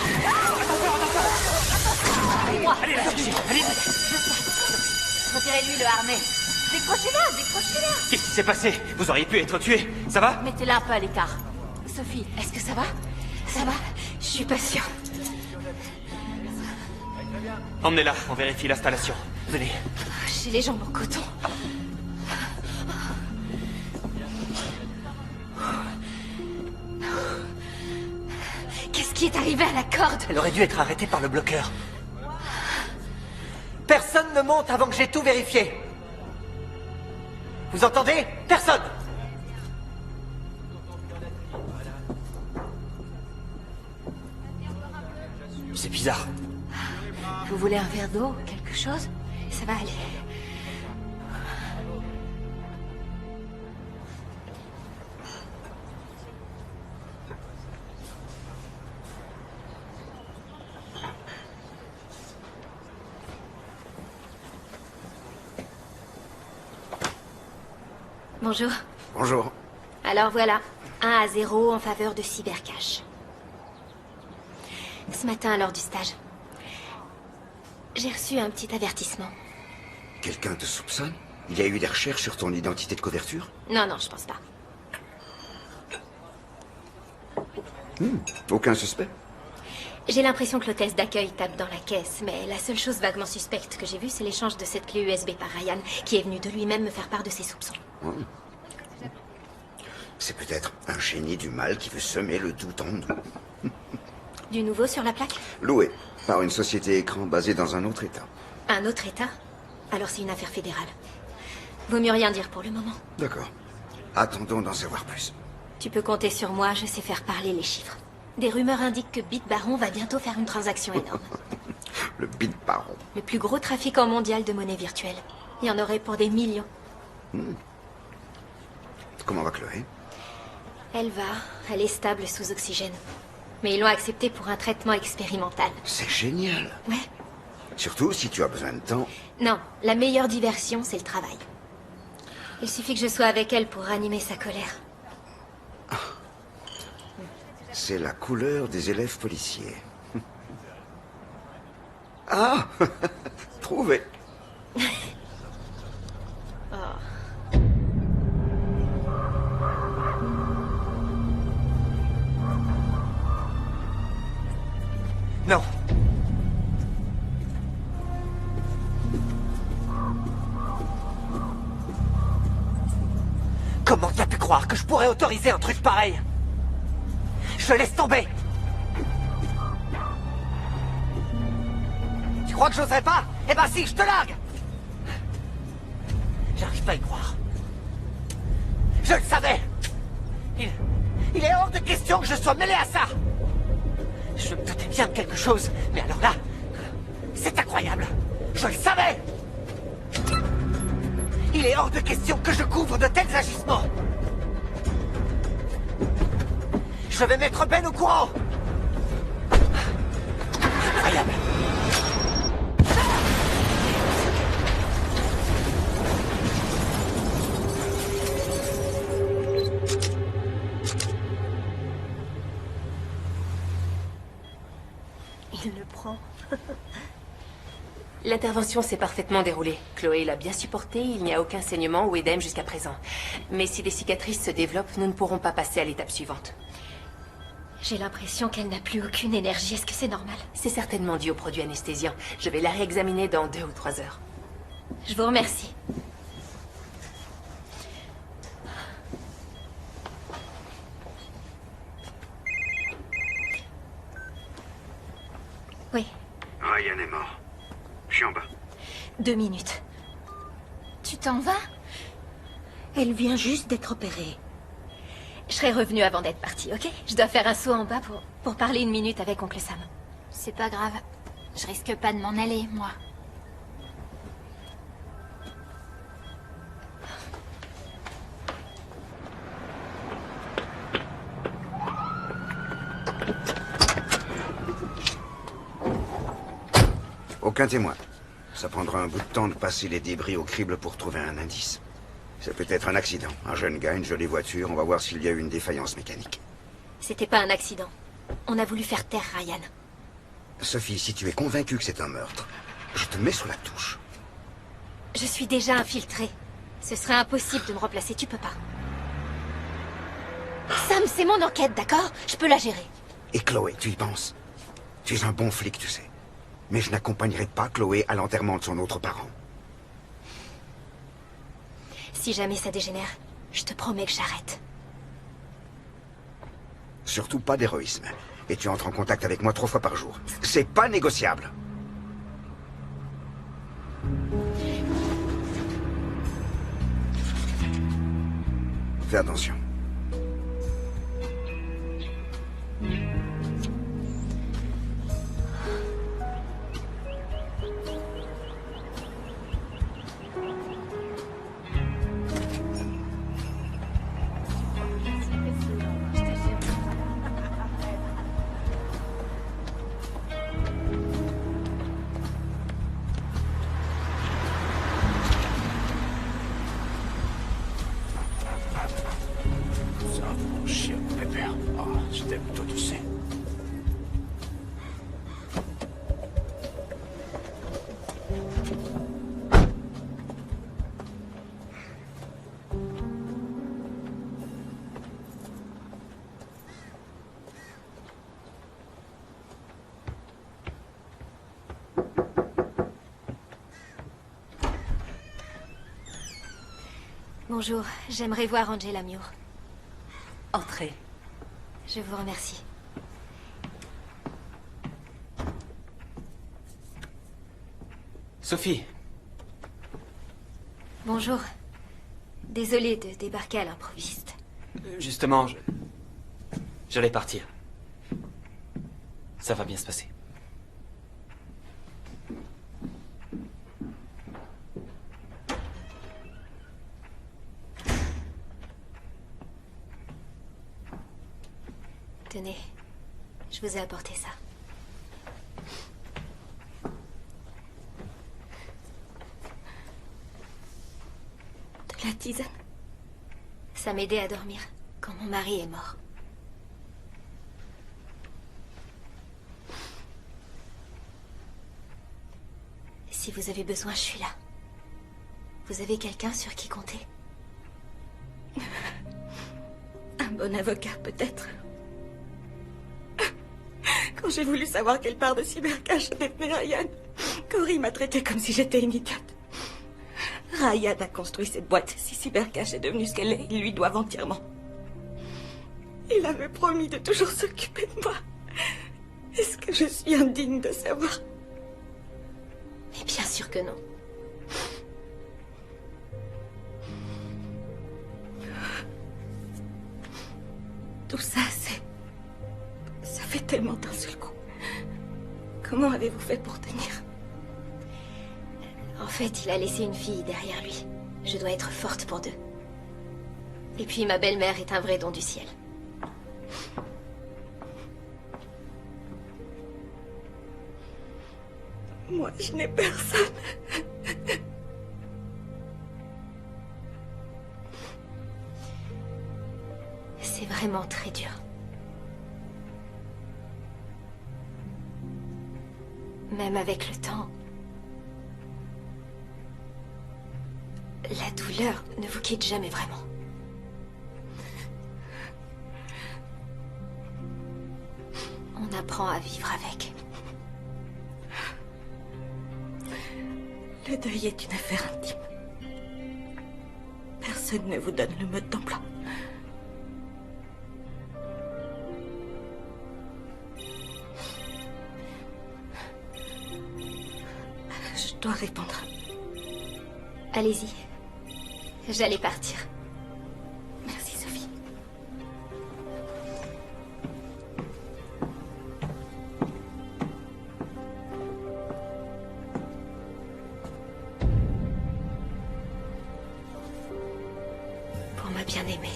S12: Allez, la chercher. Allez.
S9: Retirez-lui le harnais. Décrochez-la, décrochez-la.
S10: Qu'est-ce qui s'est passé? Vous auriez pu être tué. Ça va?
S9: Mettez-la un peu à l'écart. Sophie, est-ce que ça va? Ça va?
S6: Je suis pas sûre.
S10: Emmenez-la, on vérifie l'installation. Venez.
S6: J'ai les jambes en coton. Qu'est-ce qui est arrivé à la corde?
S12: Elle aurait dû être arrêtée par le bloqueur. Personne ne monte avant que j'ai tout vérifié. Vous entendez? Personne!
S10: C'est bizarre.
S6: Vous voulez un verre d'eau? Quelque chose? Ça va aller. Bonjour.
S8: Bonjour.
S6: Alors voilà, 1-0 en faveur de Cybercash. Ce matin, lors du stage, j'ai reçu un petit avertissement.
S8: Quelqu'un te soupçonne? Il y a eu des recherches sur ton identité de couverture?
S6: Non, je pense pas.
S8: Aucun suspect?
S6: J'ai l'impression que l'hôtesse d'accueil tape dans la caisse, mais la seule chose vaguement suspecte que j'ai vue, c'est l'échange de cette clé USB par Ryan, qui est venu de lui-même me faire part de ses soupçons.
S8: C'est peut-être un génie du mal qui veut semer le doute en nous.
S6: Du nouveau sur la plaque?
S8: Loué par une société écran basée dans un autre État.
S6: Un autre État? Alors c'est une affaire fédérale. Vaut mieux rien dire pour le moment.
S8: D'accord. Attendons d'en savoir plus.
S6: Tu peux compter sur moi, je sais faire parler les chiffres. Des rumeurs indiquent que BitBaron va bientôt faire une transaction énorme.
S8: Le BitBaron.
S6: Le plus gros trafiquant mondial de monnaie virtuelle. Il y en aurait pour des millions.
S8: Comment va Chloé?
S6: Elle est stable sous oxygène. Mais ils l'ont acceptée pour un traitement expérimental.
S8: C'est génial.
S6: Ouais.
S8: Surtout si tu as besoin de temps.
S6: Non, la meilleure diversion, c'est le travail. Il suffit que je sois avec elle pour ranimer sa colère.
S8: C'est la couleur des élèves policiers. Ah! Trouvé.
S12: Non. Comment t'as pu croire que je pourrais autoriser un truc pareil? Je laisse tomber. Tu crois que j'oserais pas? Eh ben si, je te largue. J'arrive pas à y croire. Je le savais. Il est hors de question que je sois mêlé à ça. Je me doutais bien de quelque chose, mais alors là, c'est incroyable. Je le savais. Il est hors de question que je couvre de tels agissements. Je vais mettre Ben au courant. Incroyable.
S6: Il le prend.
S13: L'intervention s'est parfaitement déroulée. Chloé l'a bien supportée, il n'y a aucun saignement ou édème jusqu'à présent. Mais si des cicatrices se développent, nous ne pourrons pas passer à l'étape suivante.
S2: J'ai l'impression qu'elle n'a plus aucune énergie. Est-ce que c'est normal?
S13: C'est certainement dû au produit anesthésiant. Je vais la réexaminer dans 2 ou 3 heures.
S2: Je vous remercie. Oui.
S8: Ryan est mort. Je suis en bas.
S6: 2 minutes.
S2: Tu t'en vas?
S6: Elle vient juste d'être opérée.
S2: Je serai revenue avant d'être partie, ok? Je dois faire un saut en bas pour parler 1 minute avec oncle Sam. C'est pas grave. Je risque pas de m'en aller, moi.
S8: Aucun témoin. Ça prendra un bout de temps de passer les débris au crible pour trouver un indice. C'est peut-être un accident. Un jeune gars, une jolie voiture. On va voir s'il y a eu une défaillance mécanique.
S2: C'était pas un accident. On a voulu faire taire Ryan.
S8: Sophie, si tu es convaincue que c'est un meurtre, je te mets sous la touche.
S2: Je suis déjà infiltrée. Ce serait impossible de me remplacer, tu peux pas. Sam, c'est mon enquête, d'accord? Je peux la gérer.
S8: Et Chloé, tu y penses? Tu es un bon flic, tu sais. Mais je n'accompagnerai pas Chloé à l'enterrement de son autre parent.
S2: Si jamais ça dégénère, je te promets que j'arrête.
S8: Surtout pas d'héroïsme. Et tu entres en contact avec moi 3 fois par jour. C'est pas négociable. Fais attention.
S2: Bonjour, j'aimerais voir Angela Muir.
S9: Entrez.
S2: Je vous remercie.
S10: Sophie.
S2: Bonjour. Désolée de débarquer à l'improviste.
S10: Justement, j'allais partir. Ça va bien se passer.
S2: Tenez, je vous ai apporté ça.
S6: De la tisane?
S2: Ça m'aidait à dormir quand mon mari est mort. Si vous avez besoin, je suis là. Vous avez quelqu'un sur qui compter?
S6: Un bon avocat, peut-être. Quand j'ai voulu savoir quelle part de cybercache détenait Ryan, Cory m'a traité comme si j'étais une idiote. Ryan a construit cette boîte. Si cybercache est devenue ce qu'elle est, ils lui doivent entièrement. Il avait promis de toujours s'occuper de moi. Est-ce que je suis indigne de savoir?
S2: Mais bien sûr que non.
S6: Tout ça, ça fait tellement d'un seul coup. Comment avez-vous fait pour tenir?
S2: En fait, il a laissé une fille derrière lui. Je dois être forte pour 2. Et puis ma belle-mère est un vrai don du ciel.
S6: Moi, je n'ai personne.
S2: C'est vraiment très dur. Même avec le temps,
S6: La douleur ne vous quitte jamais vraiment. On apprend à vivre avec.
S11: Le deuil est une affaire intime. Personne ne vous donne le mode d'emploi. Je dois répondre.
S6: Allez-y. J'allais partir.
S11: Merci, Sophie.
S6: Pour ma bien-aimée.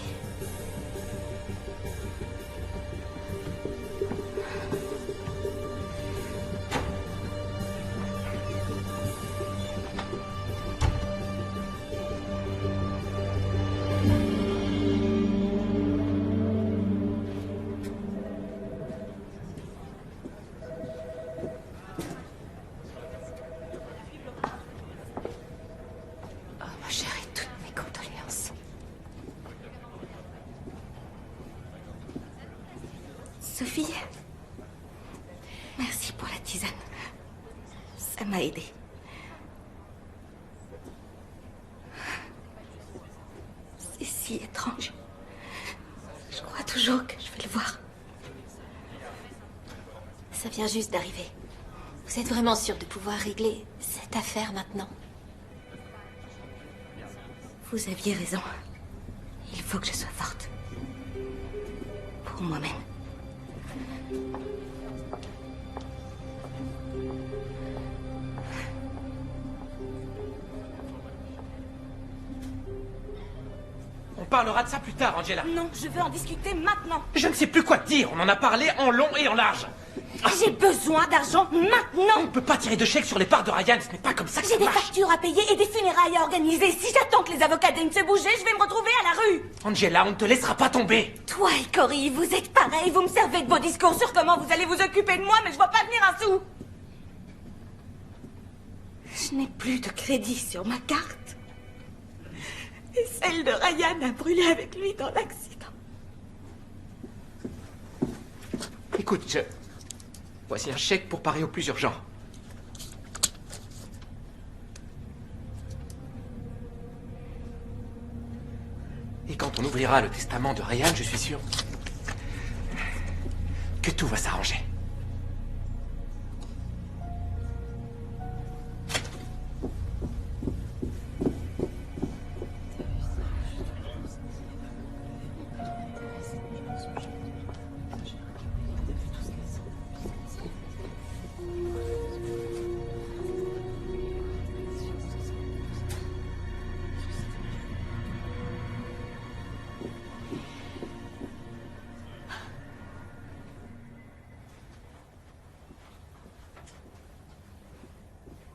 S11: Oh, ma chérie, toutes mes condoléances. Sophie, merci pour la tisane. Ça m'a aidée. C'est si étrange. Je crois toujours que je vais le voir.
S6: Ça vient juste d'arriver. Vous êtes vraiment sûr de pouvoir régler cette affaire maintenant?
S11: Vous aviez raison. Il faut que je sois forte. Pour moi-même.
S4: On parlera de ça plus tard, Angela.
S11: Non, je veux en discuter maintenant.
S4: Je ne sais plus quoi te dire. On en a parlé en long et en large.
S11: J'ai besoin d'argent maintenant.
S4: On ne peut pas tirer de chèque sur les parts de Ryan. Ce n'est pas comme ça que
S11: J'ai
S4: ça
S11: des
S4: marche.
S11: factures à payer et des funérailles à organiser. Si j'attends que les avocats daignent se bouger, je vais me retrouver à la rue.
S4: Angela, on ne te laissera pas tomber.
S11: Toi et Cory, vous êtes pareils. Vous me servez de vos discours sur comment vous allez vous occuper de moi, mais je vois pas venir un sou. Je n'ai plus de crédit sur ma carte. Et celle de Ryan a brûlé avec lui dans l'accident.
S4: Écoute, voici un chèque pour parer au plus urgent. Et quand on ouvrira le testament de Ryan, je suis sûr que tout va s'arranger.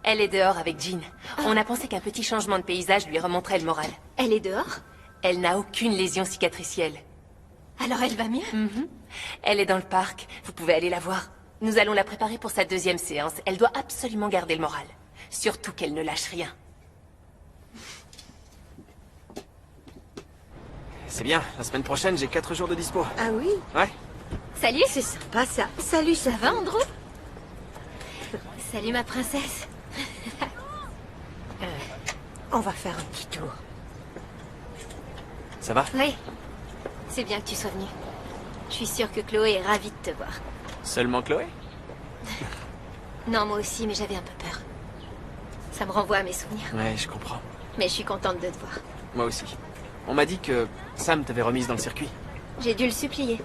S13: Elle est dehors avec Jean. On a pensé qu'un petit changement de paysage lui remonterait le moral.
S6: Elle est dehors?
S13: Elle n'a aucune lésion cicatricielle.
S6: Alors elle va mieux?
S13: Elle est dans le parc. Vous pouvez aller la voir. Nous allons la préparer pour sa deuxième séance. Elle doit absolument garder le moral. Surtout qu'elle ne lâche rien.
S10: C'est bien, la semaine prochaine, j'ai 4 jours de dispo.
S6: Ah oui?
S10: Ouais.
S6: Salut, c'est sympa ça. Salut, ça va Andrew? Salut ma princesse.
S12: On va faire un petit tour.
S10: Ça va?
S6: Oui. C'est bien que tu sois venu. Je suis sûre que Chloé est ravie de te voir.
S10: Seulement Chloé?
S6: Non, moi aussi, mais j'avais un peu peur. Ça me renvoie à mes souvenirs.
S10: Ouais, je comprends.
S6: Mais je suis contente de te voir.
S10: Moi aussi. On m'a dit que Sam t'avait remise dans le circuit.
S6: J'ai dû le supplier.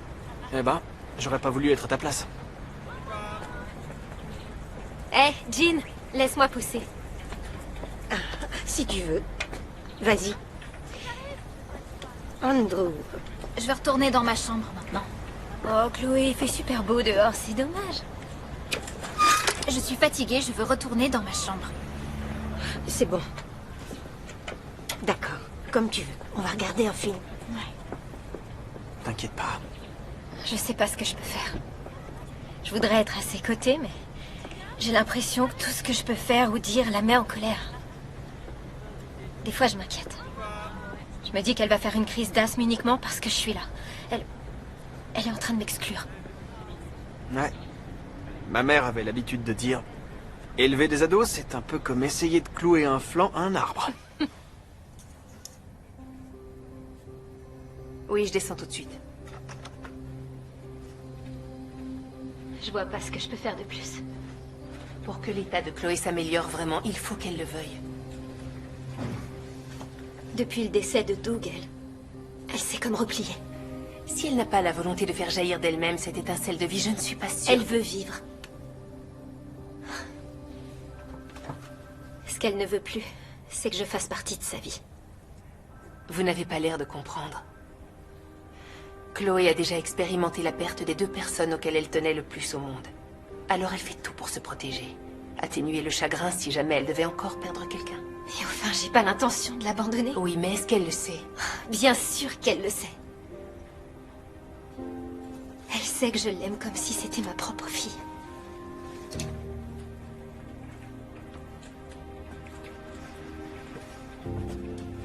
S10: Eh ben, j'aurais pas voulu être à ta place.
S6: Hé, Jean, laisse-moi pousser.
S12: Si tu veux. Vas-y. Andrew.
S2: Je vais retourner dans ma chambre maintenant.
S6: Oh, Chloé, il fait super beau dehors, c'est dommage.
S2: Je suis fatiguée, je veux retourner dans ma chambre.
S12: C'est bon. D'accord, comme tu veux. On va regarder un film.
S2: Ouais.
S10: T'inquiète pas.
S6: Je sais pas ce que je peux faire. Je voudrais être à ses côtés, mais j'ai l'impression que tout ce que je peux faire ou dire la met en colère. Des fois, je m'inquiète. Je me dis qu'elle va faire une crise d'asthme uniquement parce que je suis là. Elle est en train de m'exclure.
S15: Ouais. Ma mère avait l'habitude de dire... Élever des ados, c'est un peu comme essayer de clouer un flanc à un arbre.
S13: Oui, je descends tout de suite.
S6: Je vois pas ce que je peux faire de plus.
S13: Pour que l'état de Chloé s'améliore vraiment, il faut qu'elle le veuille.
S6: Depuis le décès de Doug, elle s'est comme repliée.
S13: Si elle n'a pas la volonté de faire jaillir d'elle-même cette étincelle de vie, je ne suis pas sûre.
S6: Elle veut vivre. Ce qu'elle ne veut plus, c'est que je fasse partie de sa vie.
S13: Vous n'avez pas l'air de comprendre. Chloé a déjà expérimenté la perte des 2 personnes auxquelles elle tenait le plus au monde. Alors elle fait tout pour se protéger. Atténuer le chagrin si jamais elle devait encore perdre quelqu'un.
S6: Et enfin, j'ai pas l'intention de l'abandonner.
S13: Oui, mais est-ce qu'elle le sait?
S6: Bien sûr qu'elle le sait. Elle sait que je l'aime comme si c'était ma propre fille.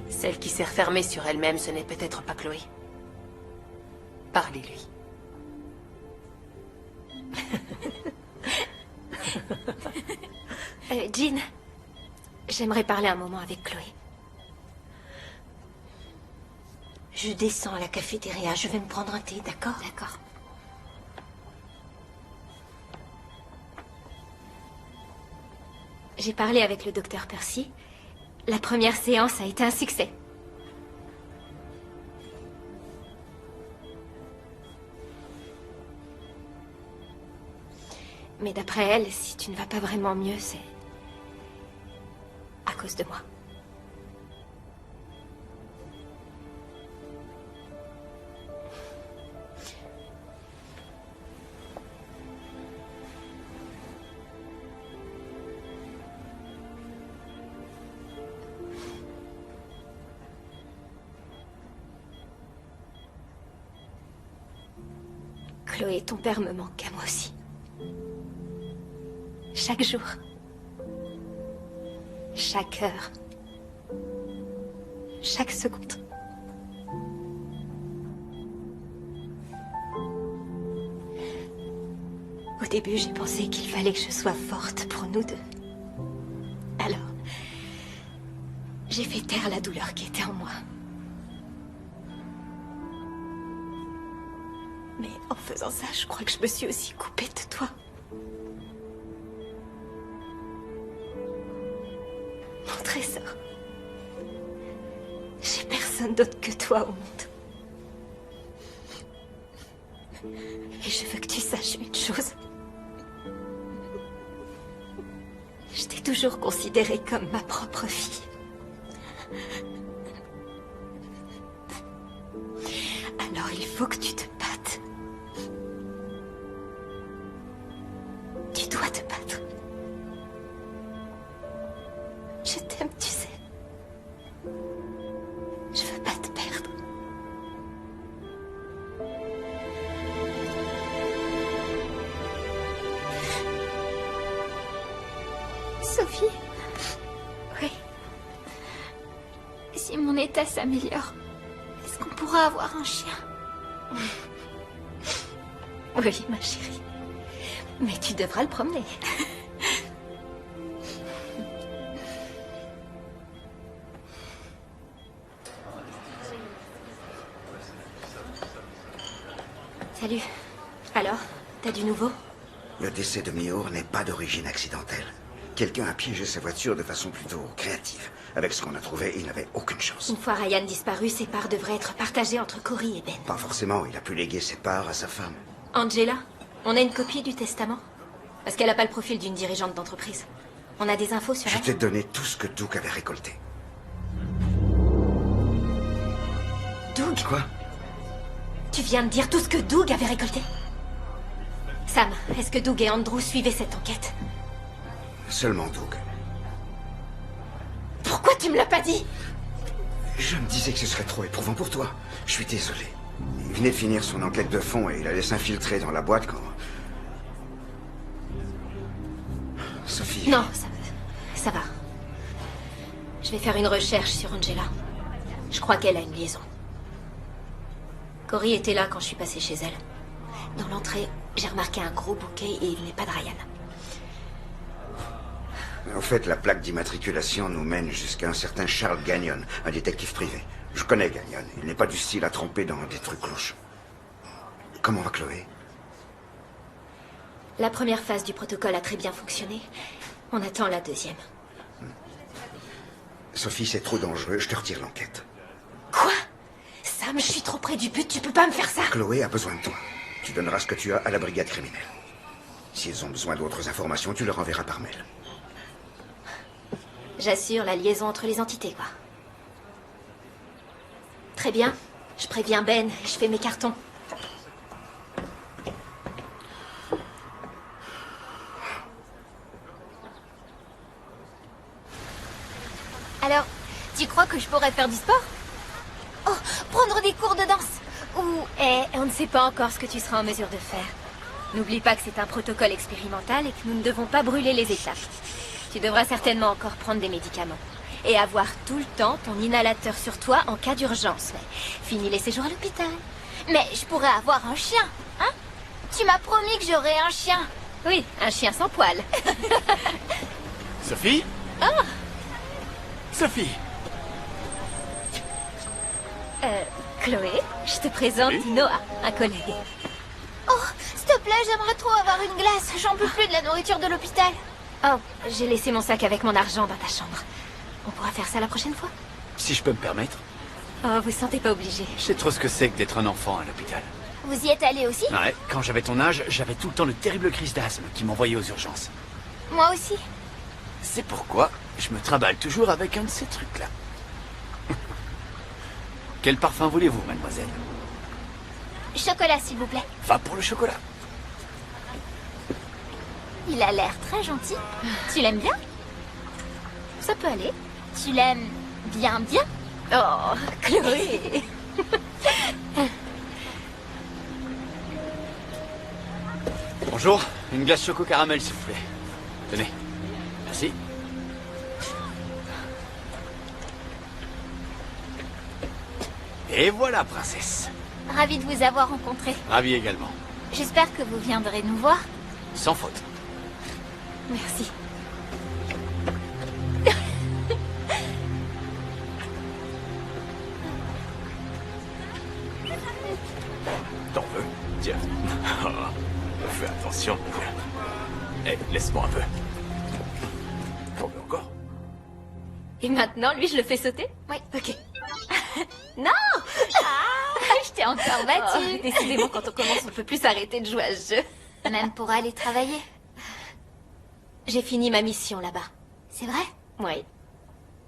S13: Celle qui s'est refermée sur elle-même, ce n'est peut-être pas Chloé. Parlez-lui.
S6: Jean, j'aimerais parler un moment avec Chloé. Je descends à la cafétéria, je vais me prendre un thé, d'accord? D'accord. J'ai parlé avec le docteur Percy. La première séance a été un succès. Mais d'après elle, si tu ne vas pas vraiment mieux, c'est à cause de moi. Chloé, ton père me manque à moi aussi. Chaque jour. Chaque heure. Chaque seconde. Au début, j'ai pensé qu'il fallait que je sois forte pour nous deux. Alors, j'ai fait taire la douleur qui était en moi. Mais en faisant ça, je crois que je me suis aussi coupée de toi. Mon trésor. J'ai personne d'autre que toi au monde. Et je veux que tu saches une chose. Je t'ai toujours considérée comme ma propre fille. Alors il faut que tu te battes. Tu dois te battre. Je t'aime, tu sais. Je veux pas te perdre. Sophie? Oui. Si mon état s'améliore, est-ce qu'on pourra avoir un chien? Oui, ma chérie. Mais tu devras le promener. Salut. Alors, t'as du nouveau?
S8: Le décès de Mior n'est pas d'origine accidentelle. Quelqu'un a piégé sa voiture de façon plutôt créative. Avec ce qu'on a trouvé, il n'avait aucune chance.
S6: Une fois Ryan disparu, ses parts devraient être partagées entre Cory et Ben.
S8: Pas forcément, il a pu léguer ses parts à sa femme.
S6: Angela, on a une copie du testament? Parce qu'elle n'a pas le profil d'une dirigeante d'entreprise. On a des infos sur
S8: Je
S6: elle?
S8: t'ai donné tout ce que Doug avait récolté.
S6: Doug?
S8: Quoi?
S6: Tu viens de dire tout ce que Doug avait récolté? Sam, est-ce que Doug et Andrew suivaient cette enquête?
S8: Seulement Doug.
S6: Pourquoi tu me l'as pas dit?
S8: Je me disais que ce serait trop éprouvant pour toi. Je suis désolé. Il venait de finir son enquête de fond et il allait s'infiltrer dans la boîte quand... Sophie...
S6: Non, ça va. Je
S2: Je vais faire une recherche sur Angela. Je crois qu'elle a une liaison. Cory était là quand je suis passée chez elle. Dans l'entrée, j'ai remarqué un gros bouquet et il n'est pas de Ryan.
S8: En fait, la plaque d'immatriculation nous mène jusqu'à un certain Charles Gagnon, un détective privé. Je connais Gagnon. Il n'est pas du style à tromper dans des trucs louches. Comment va Chloé?
S2: La première phase du protocole a très bien fonctionné. On attend la deuxième.
S8: Sophie, c'est trop dangereux. Je te retire l'enquête.
S2: Quoi? Sam, je suis trop près du but. Tu peux pas me faire ça.
S8: Chloé a besoin de toi. Tu donneras ce que tu as à la brigade criminelle. S'ils ont besoin d'autres informations, tu leur enverras par mail.
S2: J'assure la liaison entre les entités, quoi. Très bien. Je préviens Ben et je fais mes cartons. Alors, tu crois que je pourrais faire du sport? Oh, prendre des cours de danse. Ou, on ne sait pas encore ce que tu seras en mesure de faire. N'oublie pas que c'est un protocole expérimental et que nous ne devons pas brûler les étapes. Tu devras certainement encore prendre des médicaments. Et avoir tout le temps ton inhalateur sur toi en cas d'urgence. Mais fini les séjours à l'hôpital. Mais je pourrais avoir un chien, hein? Tu m'as promis que j'aurais un chien. Oui, un chien sans poils.
S7: Sophie?
S2: Oh!
S7: Sophie!
S2: Chloé, je te présente Noah, un collègue. Oh, s'il te plaît, j'aimerais trop avoir une glace. J'en peux plus de la nourriture de l'hôpital. Oh, j'ai laissé mon sac avec mon argent dans ta chambre. On pourra faire ça la prochaine fois?
S7: Si je peux me permettre,
S2: Oh, vous sentez pas obligé.
S7: je sais trop ce que c'est que d'être un enfant à l'hôpital.
S2: Vous y êtes allé aussi?
S7: Ouais, quand j'avais ton âge, j'avais tout le temps de terribles crises d'asthme qui m'envoyaient aux urgences.
S2: Moi aussi.
S7: C'est pourquoi je me trimballe toujours avec un de ces trucs-là. Quel parfum voulez-vous, mademoiselle?
S2: Chocolat, s'il vous plaît.
S7: Va pour le chocolat.
S2: Il a l'air très gentil. Tu l'aimes bien? Ça peut aller. Tu l'aimes bien, bien? Oh, Chloé.
S7: Bonjour, une glace choco caramel, s'il vous plaît. Tenez. Merci. Et voilà, princesse.
S2: Ravie de vous avoir rencontré.
S7: Ravi également.
S2: J'espère que vous viendrez nous voir.
S7: Sans faute.
S2: Merci.
S14: T'en veux? Tiens. Fais attention. Eh, laisse-moi un peu. T'en veux encore?
S2: Et maintenant, lui, je le fais sauter? Oui. Ok. Non! Je t'ai encore battue. Décidément, quand on commence, on ne peut plus s'arrêter de jouer à ce jeu. Même pour aller travailler. J'ai fini ma mission là-bas. C'est vrai? Oui.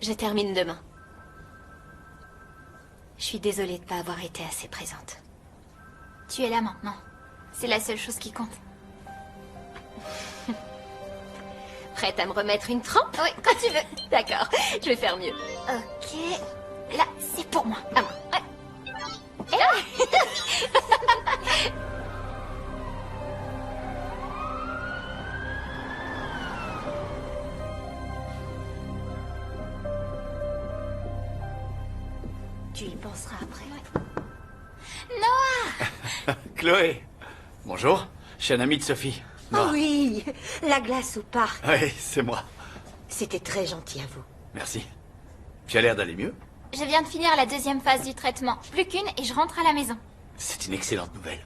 S2: Je termine demain. Je suis désolée de ne pas avoir été assez présente. Tu es là maintenant. C'est la seule chose qui compte. Prête à me remettre une trempe? Oui, quand tu veux. D'accord, je vais faire mieux. Ok. Là, c'est pour moi. À moi. Ouais. Et là. Tu y penseras après. Noah!
S7: Chloé. Bonjour, je suis un ami de Sophie.
S6: Oh oui, la glace au parc.
S7: Oui, c'est moi.
S6: C'était très gentil à vous.
S7: Merci. Tu as l'air d'aller mieux?
S2: Je viens de finir la deuxième phase du traitement. Plus qu'une et je rentre à la maison.
S7: C'est une excellente nouvelle.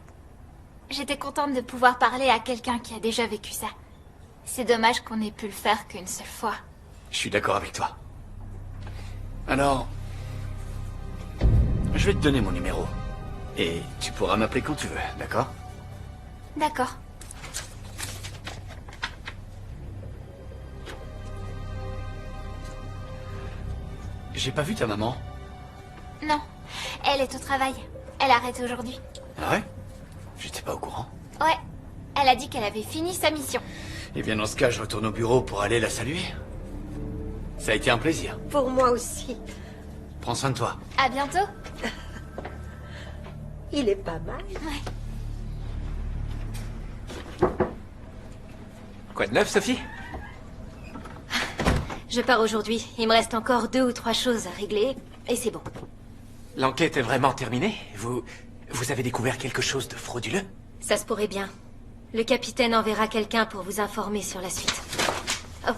S2: J'étais contente de pouvoir parler à quelqu'un qui a déjà vécu ça. C'est dommage qu'on ait pu le faire qu'une seule fois.
S7: Je suis d'accord avec toi. Alors, je vais te donner mon numéro. Et tu pourras m'appeler quand tu veux, d'accord?
S2: D'accord.
S7: J'ai pas vu ta maman.
S2: Non, elle est au travail. Elle arrête aujourd'hui.
S7: Ah ouais? J'étais pas au courant.
S2: Ouais, elle a dit qu'elle avait fini sa mission.
S7: Eh bien, dans ce cas, je retourne au bureau pour aller la saluer. Ça a été un plaisir.
S6: Pour moi aussi.
S7: Prends soin de toi.
S2: À bientôt.
S6: Il est pas mal.
S4: Quoi de neuf, Sophie?
S2: Je pars aujourd'hui. Il me reste encore 2 ou 3 choses à régler, et c'est bon.
S4: L'enquête est vraiment terminée? Vous avez découvert quelque chose de frauduleux?
S2: Ça se pourrait bien. Le capitaine enverra quelqu'un pour vous informer sur la suite. Oh.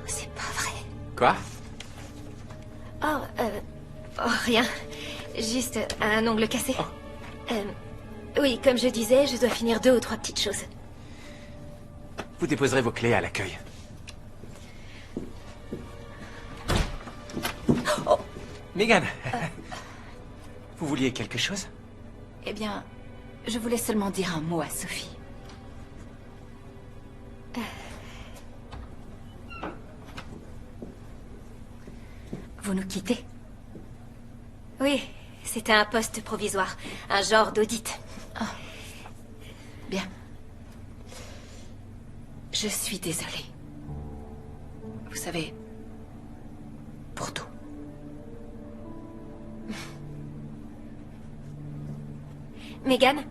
S2: C'est pas vrai.
S4: Quoi?
S2: Oh, rien. Juste un ongle cassé. Oui, comme je disais, je dois finir 2 ou 3 petites choses.
S4: Vous déposerez vos clés à l'accueil. Oh, Megan, vous vouliez quelque chose?
S9: Eh bien, je voulais seulement dire un mot à Sophie.
S2: Vous nous quittez? Oui, c'était un poste provisoire. Un genre d'audit.
S9: Oh. Bien. Je suis désolée. Vous savez, pour tout.
S2: Megan,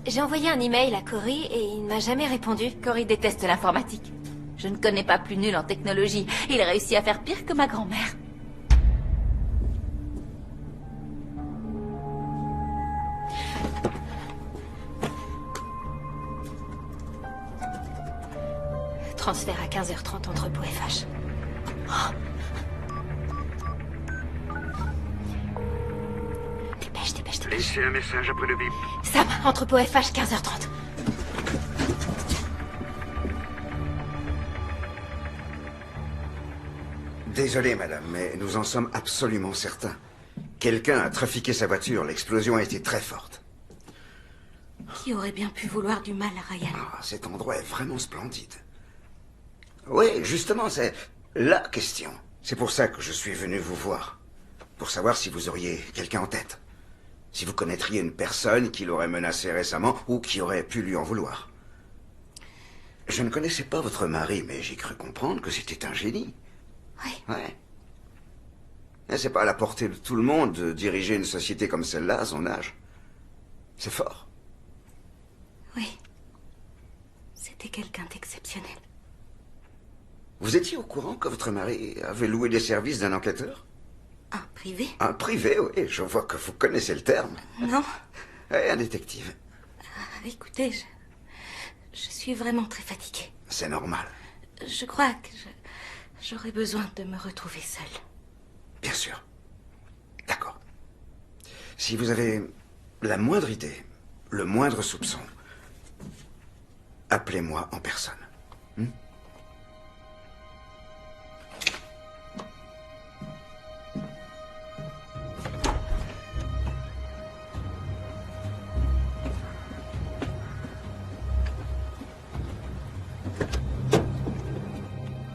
S2: j'ai envoyé un email à Cory et il ne m'a jamais répondu.
S9: Cory déteste l'informatique. Je ne connais pas plus nul en technologie. Il réussit à faire pire que ma grand-mère.
S2: Transfert à 15h30 entrepôt FH. Oh. Dépêche.
S8: Laissez un message après le bip.
S2: Sam, entrepôt FH, 15h30.
S8: Désolé, madame, mais nous en sommes absolument certains. Quelqu'un a trafiqué sa voiture. L'explosion a été très forte.
S11: Qui aurait bien pu vouloir du mal à Ryan?
S8: Ah, cet endroit est vraiment splendide. Oui, justement, c'est la question. C'est pour ça que je suis venu vous voir. Pour savoir si vous auriez quelqu'un en tête. Si vous connaîtriez une personne qui l'aurait menacé récemment ou qui aurait pu lui en vouloir. Je ne connaissais pas votre mari, mais j'ai cru comprendre que c'était un génie.
S11: Oui.
S8: Ouais. Et c'est pas à la portée de tout le monde de diriger une société comme celle-là à son âge. C'est fort.
S11: Oui. C'était quelqu'un d'exceptionnel.
S8: Vous étiez au courant que votre mari avait loué les services d'un enquêteur?
S11: Un privé?
S8: Un privé, oui. Je vois que vous connaissez le terme.
S11: Non.
S8: Et un détective.
S11: Écoutez, je suis vraiment très fatiguée.
S8: C'est normal.
S11: Je crois que j'aurais besoin de me retrouver seule.
S8: Bien sûr. D'accord. Si vous avez la moindre idée, le moindre soupçon, appelez-moi en personne.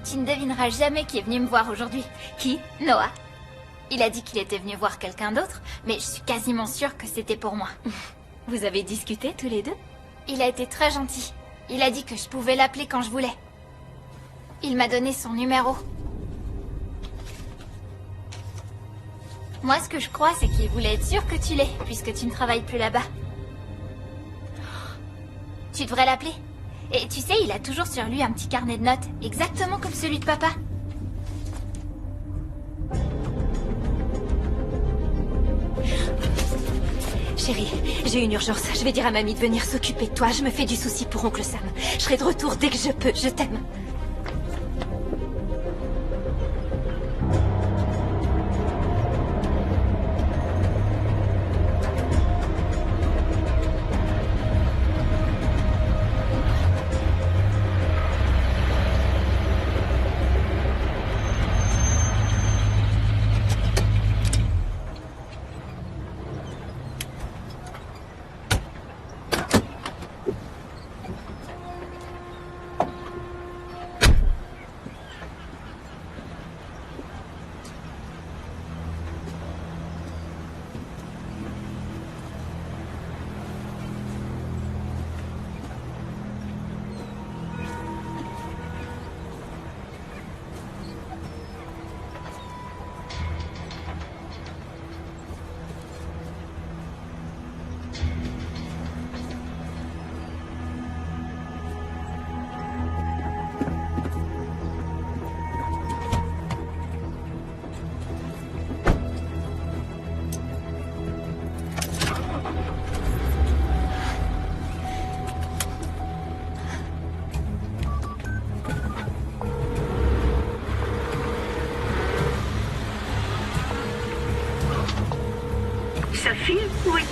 S2: Tu ne devineras jamais qui est venu me voir aujourd'hui. Qui? Noah. Il a dit qu'il était venu voir quelqu'un d'autre, mais je suis quasiment sûre que c'était pour moi. Vous avez discuté tous les deux? Il a été très gentil. Il a dit que je pouvais l'appeler quand je voulais. Il m'a donné son numéro. Moi, ce que je crois, c'est qu'il voulait être sûr que tu l'es, puisque tu ne travailles plus là-bas. Tu devrais l'appeler. Et tu sais, il a toujours sur lui un petit carnet de notes, exactement comme celui de papa. Chérie, j'ai une urgence. Je vais dire à mamie de venir s'occuper de toi. Je me fais du souci pour oncle Sam. Je serai de retour dès que je peux. Je t'aime.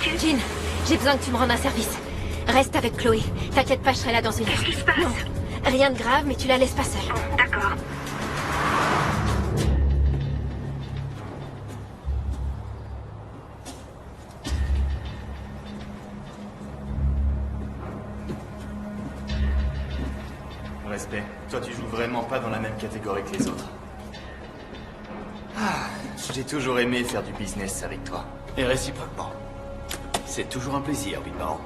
S2: Jean, j'ai besoin que tu me rendes un service. Reste avec Chloé. T'inquiète pas, je serai là dans une heure.
S6: Qu'est-ce qui se passe?
S2: Non, rien de grave, mais tu la laisses pas seule.
S6: Bon, d'accord.
S14: Respect. Toi, tu joues vraiment pas dans la même catégorie que les autres. Ah, j'ai toujours aimé faire du business avec toi. Et réciproquement. C'est toujours un plaisir, Big Bang.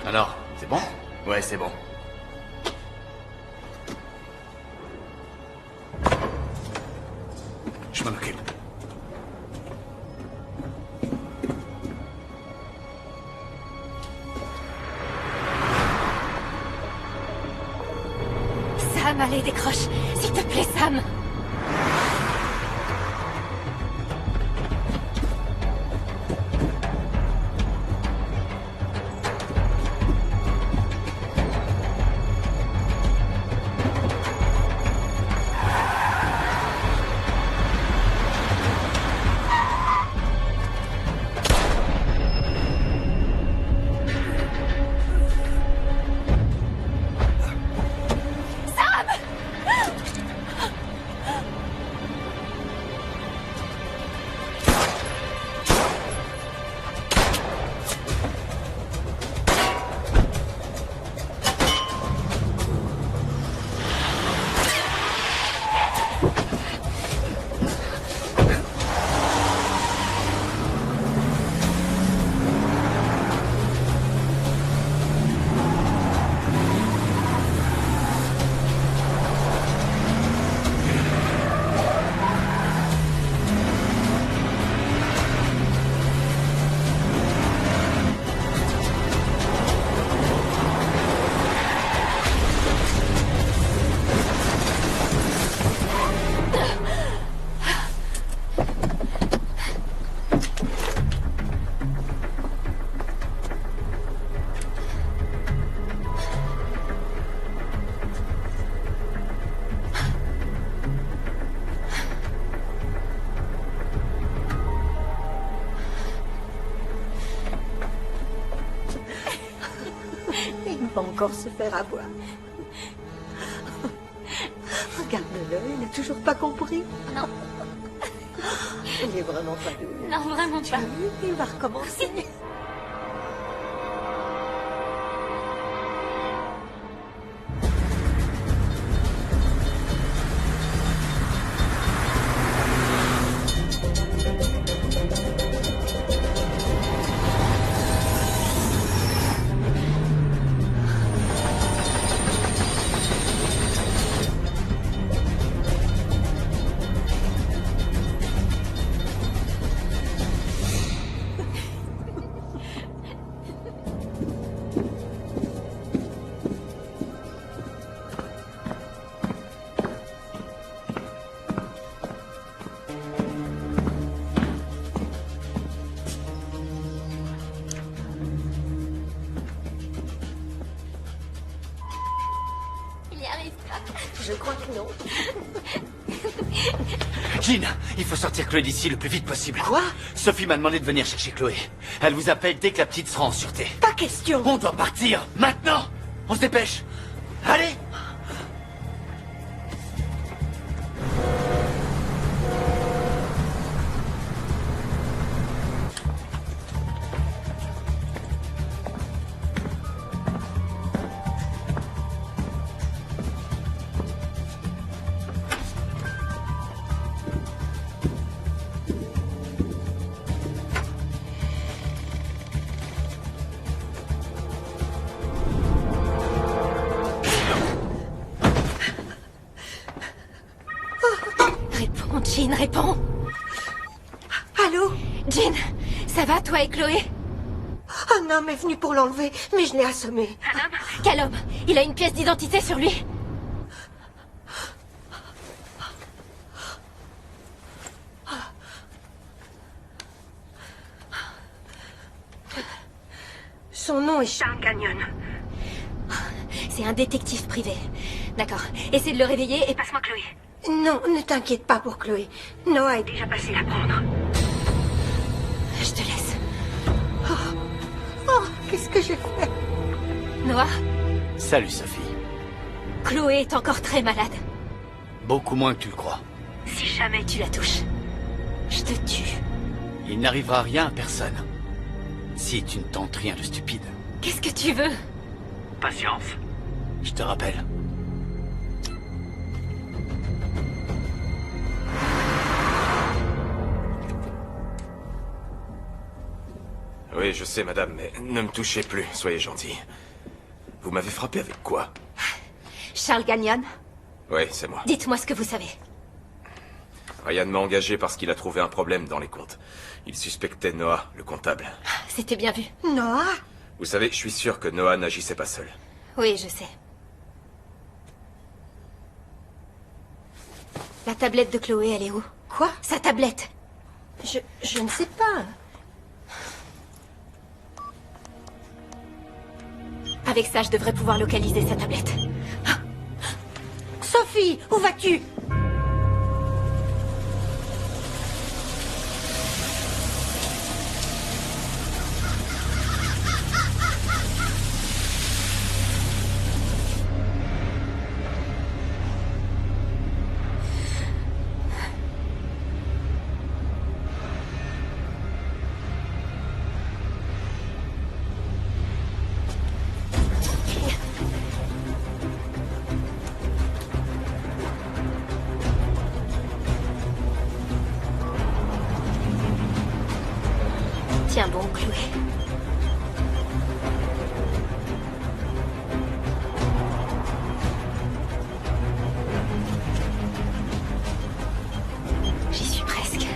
S14: Alors, c'est bon? Ouais, c'est bon. Je m'en occupe.
S2: Sam, allez, décroche. S'il te plaît, Sam.
S6: Va encore se faire avoir. Regarde-le, il n'a toujours pas compris.
S2: Non.
S6: Il est vraiment pas doué.
S2: Non, vraiment pas.
S6: Il va recommencer.
S2: Je crois que non.
S7: Jean, il faut sortir Chloé d'ici le plus vite possible.
S6: Quoi?
S7: Sophie m'a demandé de venir chercher Chloé. Elle vous appelle dès que la petite sera en sûreté.
S6: Pas question.
S7: On doit partir, maintenant. On se dépêche. Allez.
S2: Jean, réponds.
S6: Allô?
S2: Jean, ça va, toi et Chloé?
S6: Un homme est venu pour l'enlever, mais je l'ai assommé.
S2: Un homme? Quel homme? Il a une pièce d'identité sur lui?
S6: Son nom est Charles Gagnon.
S2: C'est un détective privé. D'accord. Essaie de le réveiller et passe-moi Chloé.
S6: Non, ne t'inquiète pas pour Chloé. Noah est déjà passé la prendre.
S2: Je te laisse.
S6: Oh, qu'est-ce que j'ai fait?
S2: Noah,
S14: Salut, Sophie.
S2: Chloé est encore très malade.
S14: Beaucoup moins que tu le crois.
S2: Si jamais tu la touches, je te tue.
S14: Il n'arrivera rien à personne. Si tu ne tentes rien de stupide.
S2: Qu'est-ce que tu veux?
S14: Patience. Je te rappelle.
S16: Oui, je sais, madame, mais ne me touchez plus, soyez gentil. Vous m'avez frappé avec quoi?
S2: Charles Gagnon,
S16: Oui, c'est moi.
S2: dites-moi ce que vous savez.
S16: Ryan m'a engagé parce qu'il a trouvé un problème dans les comptes. Il suspectait Noah, le comptable.
S2: C'était bien vu.
S6: Noah?
S16: Vous savez, je suis sûr que Noah n'agissait pas seul.
S2: Oui, je sais. La tablette de Chloé, elle est où?
S6: Quoi?
S2: Sa tablette.
S6: Je ne sais pas.
S2: Avec ça, je devrais pouvoir localiser sa tablette.
S6: Sophie, où vas-tu?
S2: Tiens bon, Chloé. J'y suis presque.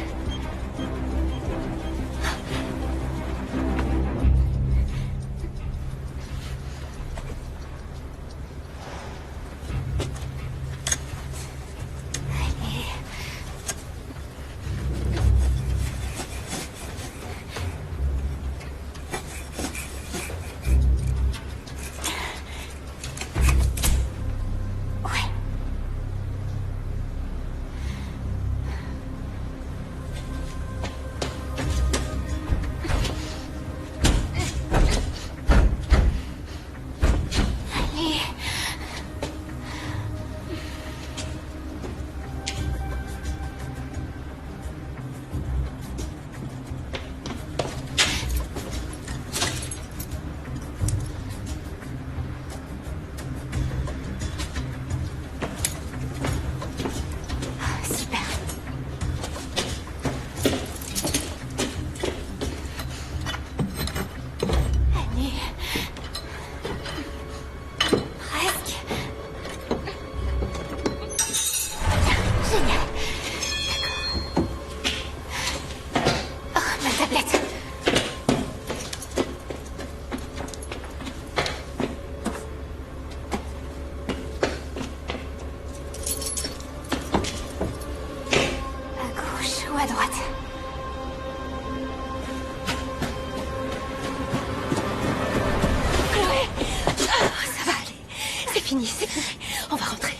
S2: C'est fini. On va rentrer.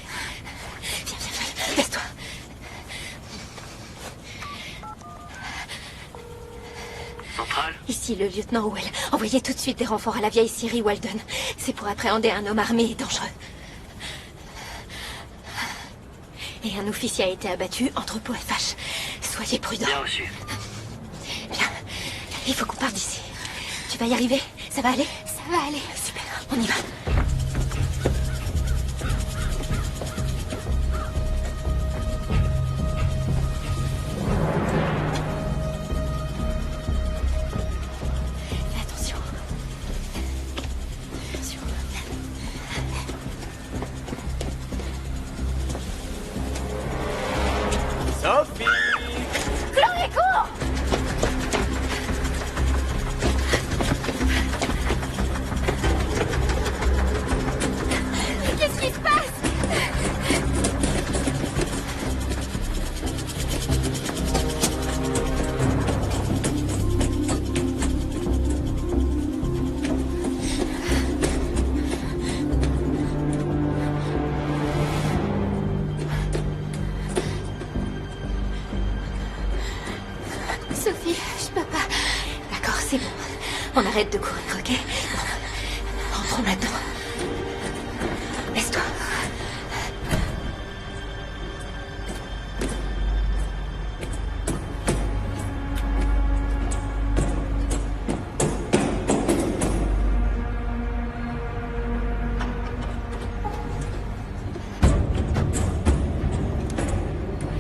S2: Viens, viens, viens. Laisse-toi.
S17: Centrale?
S2: Ici, le lieutenant Howell. Envoyez tout de suite des renforts à la vieille Syrie Walden. C'est pour appréhender un homme armé et dangereux. Et un officier a été abattu, entrepôt FH. Soyez prudents.
S17: Bien reçu.
S2: Viens. Il faut qu'on parte d'ici. Tu vas y arriver? Ça va aller? Ça va aller. Super. On y va.
S14: Sophie!
S2: Chloé, cours!
S6: Arrête de courir, ok? Rentrons là-dedans. Laisse-toi.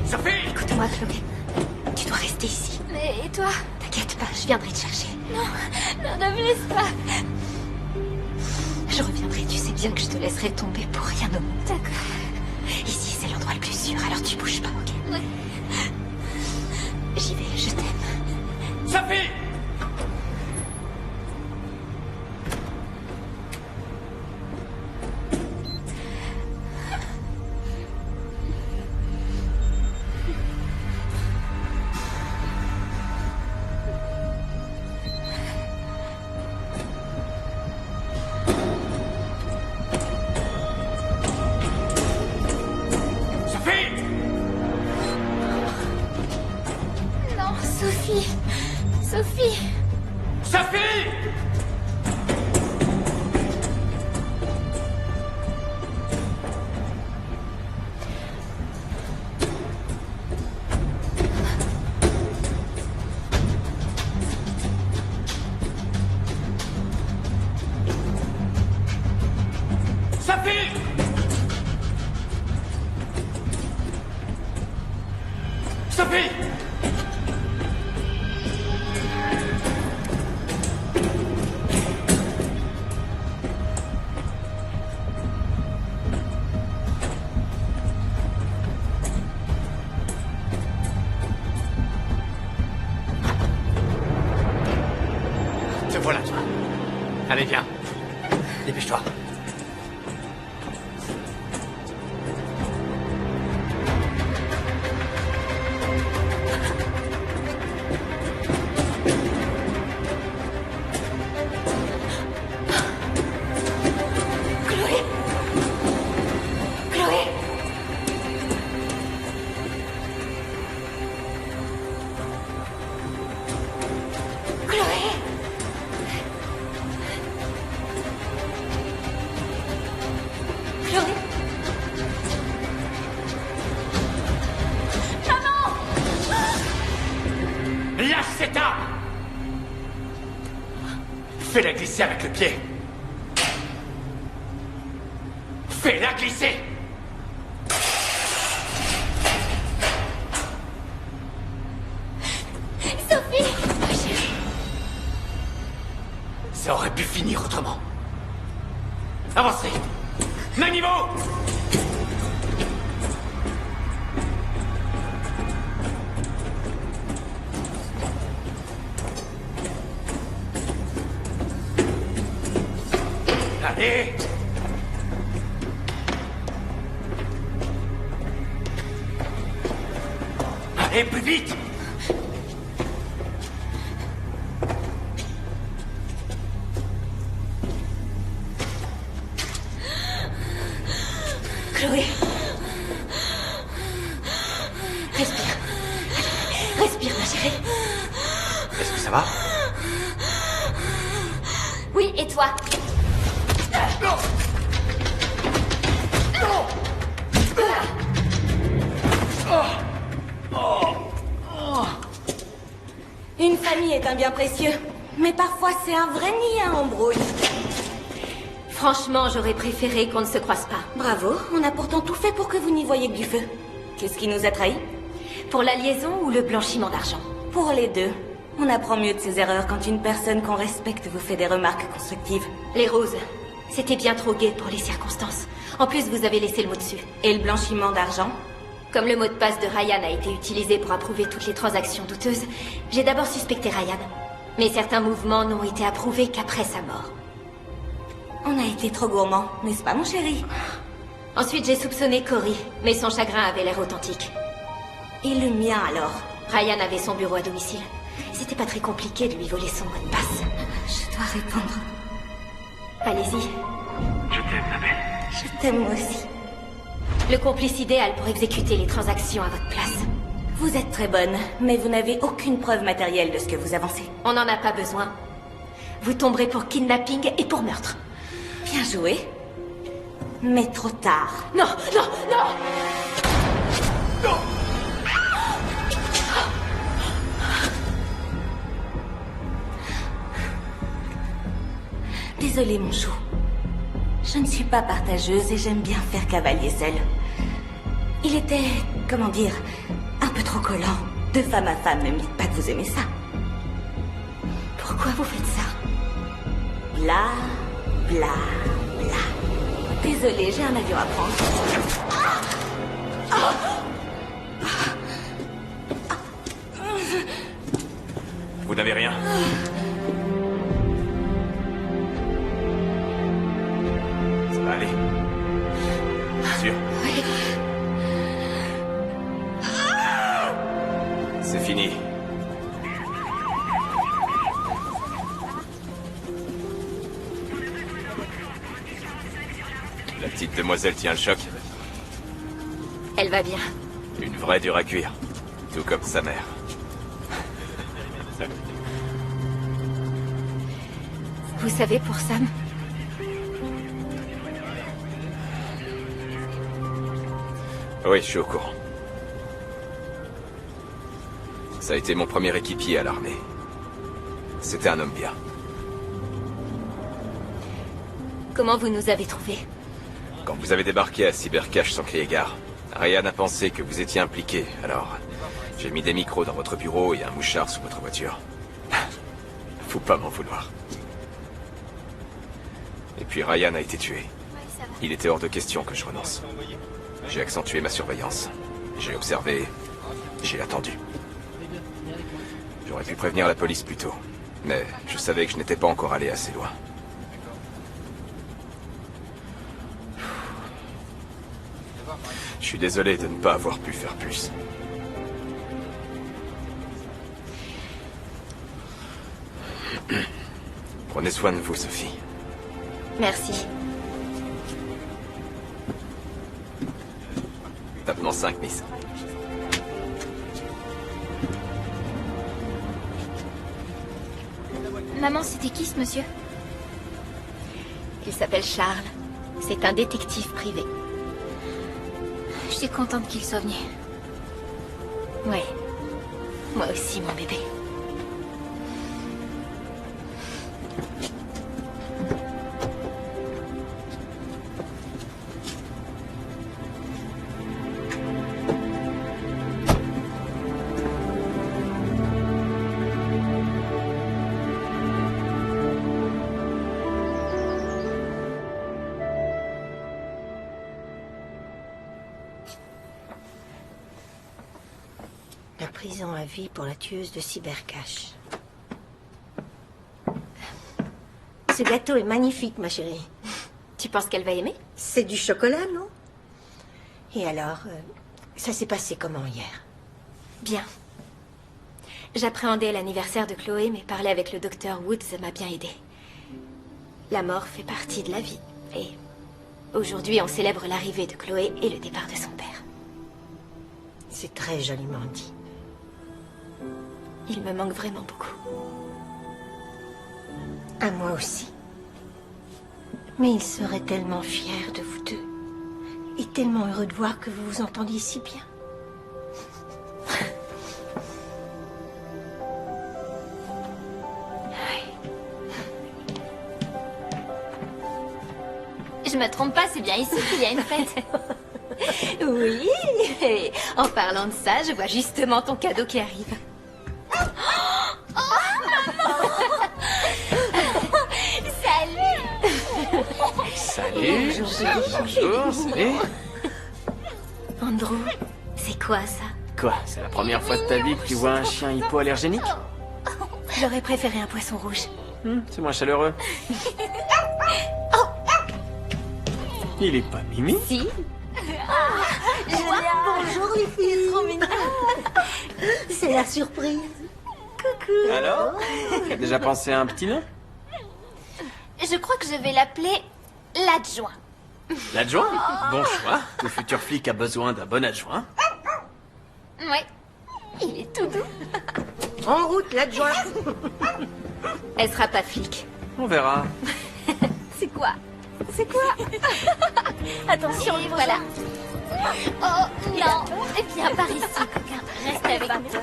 S4: Sophie!
S6: Écoute-moi, Chloé. Tu dois rester ici.
S2: Mais et toi?
S6: T'inquiète pas, je viendrai te chercher.
S2: Non, ne me laisse pas.
S6: Je reviendrai, tu sais bien que je te laisserai tomber pour rien au monde.
S2: D'accord.
S6: Ici, c'est l'endroit le plus sûr, alors tu bouges pas, ok?
S2: Ouais.
S6: J'y vais, je t'aime.
S4: Sophie!
S2: Non, Sophie. Sophie.
S4: Sophie! Sophie! Sophie! Te voilà, toi. Allez, viens. Dépêche-toi.
S6: Chloé! Chloé! Chloé! Chloé!
S4: Lâche cette arme! Fais-la glisser avec le pied. Fais-la glisser!
S2: Sophie!
S4: Ça aurait pu finir autrement. Avancez! Même niveau! Allez! Allez, plus vite!
S6: Chloé! Respire. Respire, ma chérie.
S4: Est-ce que ça va?
S2: Oui, et toi?
S11: Une famille est un bien précieux, mais parfois c'est un vrai nid à embrouille.
S6: Franchement, j'aurais préféré qu'on ne se croise pas.
S11: Bravo, on a pourtant tout fait pour que vous n'y voyiez que du feu. Qu'est-ce qui nous a trahis?
S6: Pour la liaison ou le blanchiment d'argent?
S11: Pour les deux. On apprend mieux de ses erreurs quand une personne qu'on respecte vous fait des remarques constructives.
S6: Les roses, c'était bien trop gai pour les circonstances. En plus, vous avez laissé le mot dessus.
S11: Et le blanchiment d'argent?
S6: Comme le mot de passe de Ryan a été utilisé pour approuver toutes les transactions douteuses, j'ai d'abord suspecté Ryan. Mais certains mouvements n'ont été approuvés qu'après sa mort.
S11: On a été trop gourmands, n'est-ce pas, mon chéri?
S6: Ensuite, j'ai soupçonné Cory, mais son chagrin avait l'air authentique.
S11: Et le mien, alors?
S6: Ryan avait son bureau à domicile. C'était pas très compliqué de lui voler son mot de passe.
S11: Je dois répondre.
S6: Allez-y.
S17: Je t'aime, ma belle.
S11: Je t'aime moi aussi.
S6: Le complice idéal pour exécuter les transactions à votre place.
S11: Vous êtes très bonne, mais vous n'avez aucune preuve matérielle de ce que vous avancez.
S6: On n'en a pas besoin. vous tomberez pour kidnapping et pour meurtre.
S11: Bien joué. Mais trop tard.
S6: Non, non, non!
S11: Désolée, mon chou. Je ne suis pas partageuse et j'aime bien faire cavalier seul. Il était, comment dire, un peu trop collant. De femme à femme, ne me dites pas que vous aimez ça.
S6: Pourquoi vous faites ça?
S11: Bla, bla, bla. Désolée, j'ai un avion à prendre.
S16: Vous n'avez rien? Ça va aller. Sûr?
S6: Oui.
S16: C'est fini. La petite demoiselle tient le choc.
S2: Elle va bien.
S16: Une vraie dure à cuire. Tout comme sa mère.
S2: Vous savez, pour Sam,
S16: Oui, je suis au courant. Ça a été mon premier équipier à l'armée. C'était un homme bien.
S2: comment vous nous avez trouvés?
S16: Quand vous avez débarqué à Cybercache sans crier gare, Ryan a pensé que vous étiez impliqué, alors j'ai mis des micros dans votre bureau et un mouchard sous votre voiture. Faut pas m'en vouloir. Et puis Ryan a été tué. Il était hors de question que je renonce. J'ai accentué ma surveillance. J'ai observé. J'ai attendu. J'aurais pu prévenir la police plus tôt. Mais je savais que je n'étais pas encore allé assez loin. Je suis désolé de ne pas avoir pu faire plus. Prenez soin de vous, Sophie.
S2: Merci.
S16: Tapement 5, Miss.
S2: Maman, c'était qui ce monsieur? Il s'appelle Charles. C'est un détective privé. Je suis contente qu'il soit venu. Ouais. Moi aussi, mon bébé.
S6: La prison à vie pour la tueuse de Cybercache. Ce gâteau est magnifique, ma chérie.
S2: Tu penses qu'elle va aimer?
S6: C'est du chocolat, non? Et alors, ça s'est passé comment hier?
S2: Bien. J'appréhendais l'anniversaire de Chloé, mais parler avec le docteur Woods m'a bien aidé. La mort fait partie de la vie. Et aujourd'hui, on célèbre l'arrivée de Chloé et le départ de son père.
S6: C'est très joliment dit.
S2: Il me manque vraiment beaucoup.
S6: À moi aussi. Mais il serait tellement fier de vous deux. Et tellement heureux de voir que vous vous entendiez si bien.
S2: Je me trompe pas, c'est bien ici qu'il y a une fête. Oui. Et en parlant de ça, je vois justement ton cadeau qui arrive. Oh, maman! Salut!
S10: Salut! Bonjour, salut!
S2: Andrew, c'est quoi ça?
S15: Quoi? C'est la première fois de ta vie que tu vois un chien hypoallergénique?
S2: J'aurais préféré un poisson rouge.
S15: C'est moins chaleureux. Il est pas mimi?
S2: Si.
S6: Bonjour les filles. Trop mignon. C'est la surprise. Coucou.
S15: Alors? T'as déjà pensé à un petit nom?
S2: Je crois que je vais l'appeler l'adjoint.
S15: L'adjoint? Bon choix. Tout futur flic a besoin d'un bon adjoint.
S2: Ouais. Il est tout doux.
S6: En route, l'adjoint.
S2: Elle sera pas flic.
S15: On verra.
S2: C'est quoi? C'est quoi? Attention, voilà. Oh, non. Viens par ici, coquin. Reste avec nous.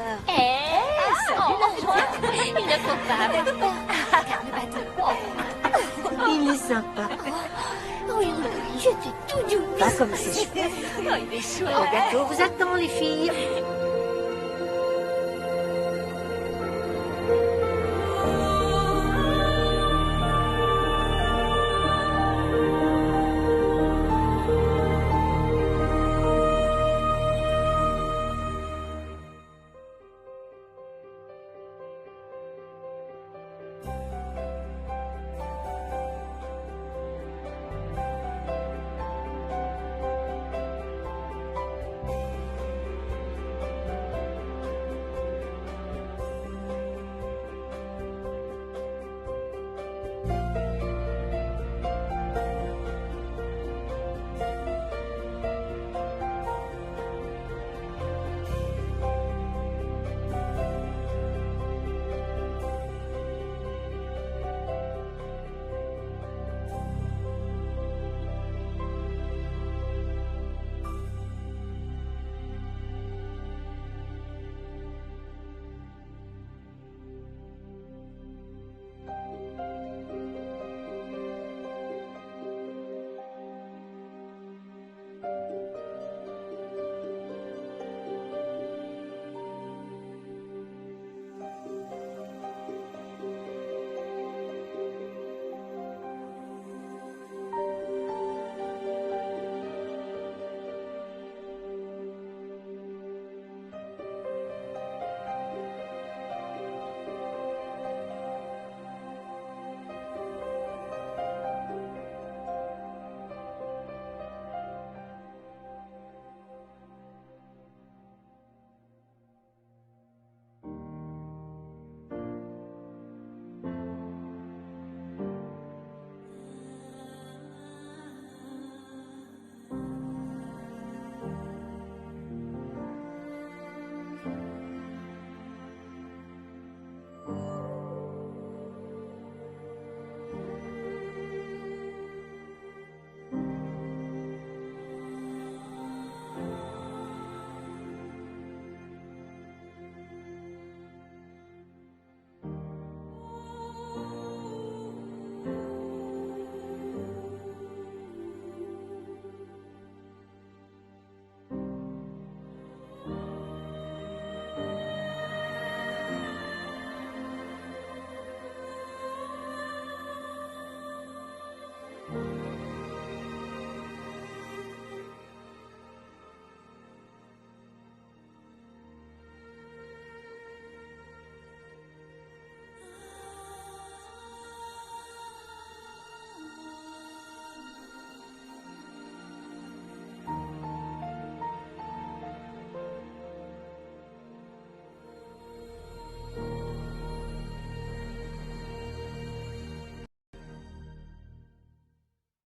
S2: Il ne faut pas avoir peur. Regarde le bateau.
S6: Il est sympa.
S2: Oui, je t'ai tout doux.
S6: Pas comme ses cheveux.
S2: Oh, il est chouette.
S6: Le gâteau vous attend, les filles.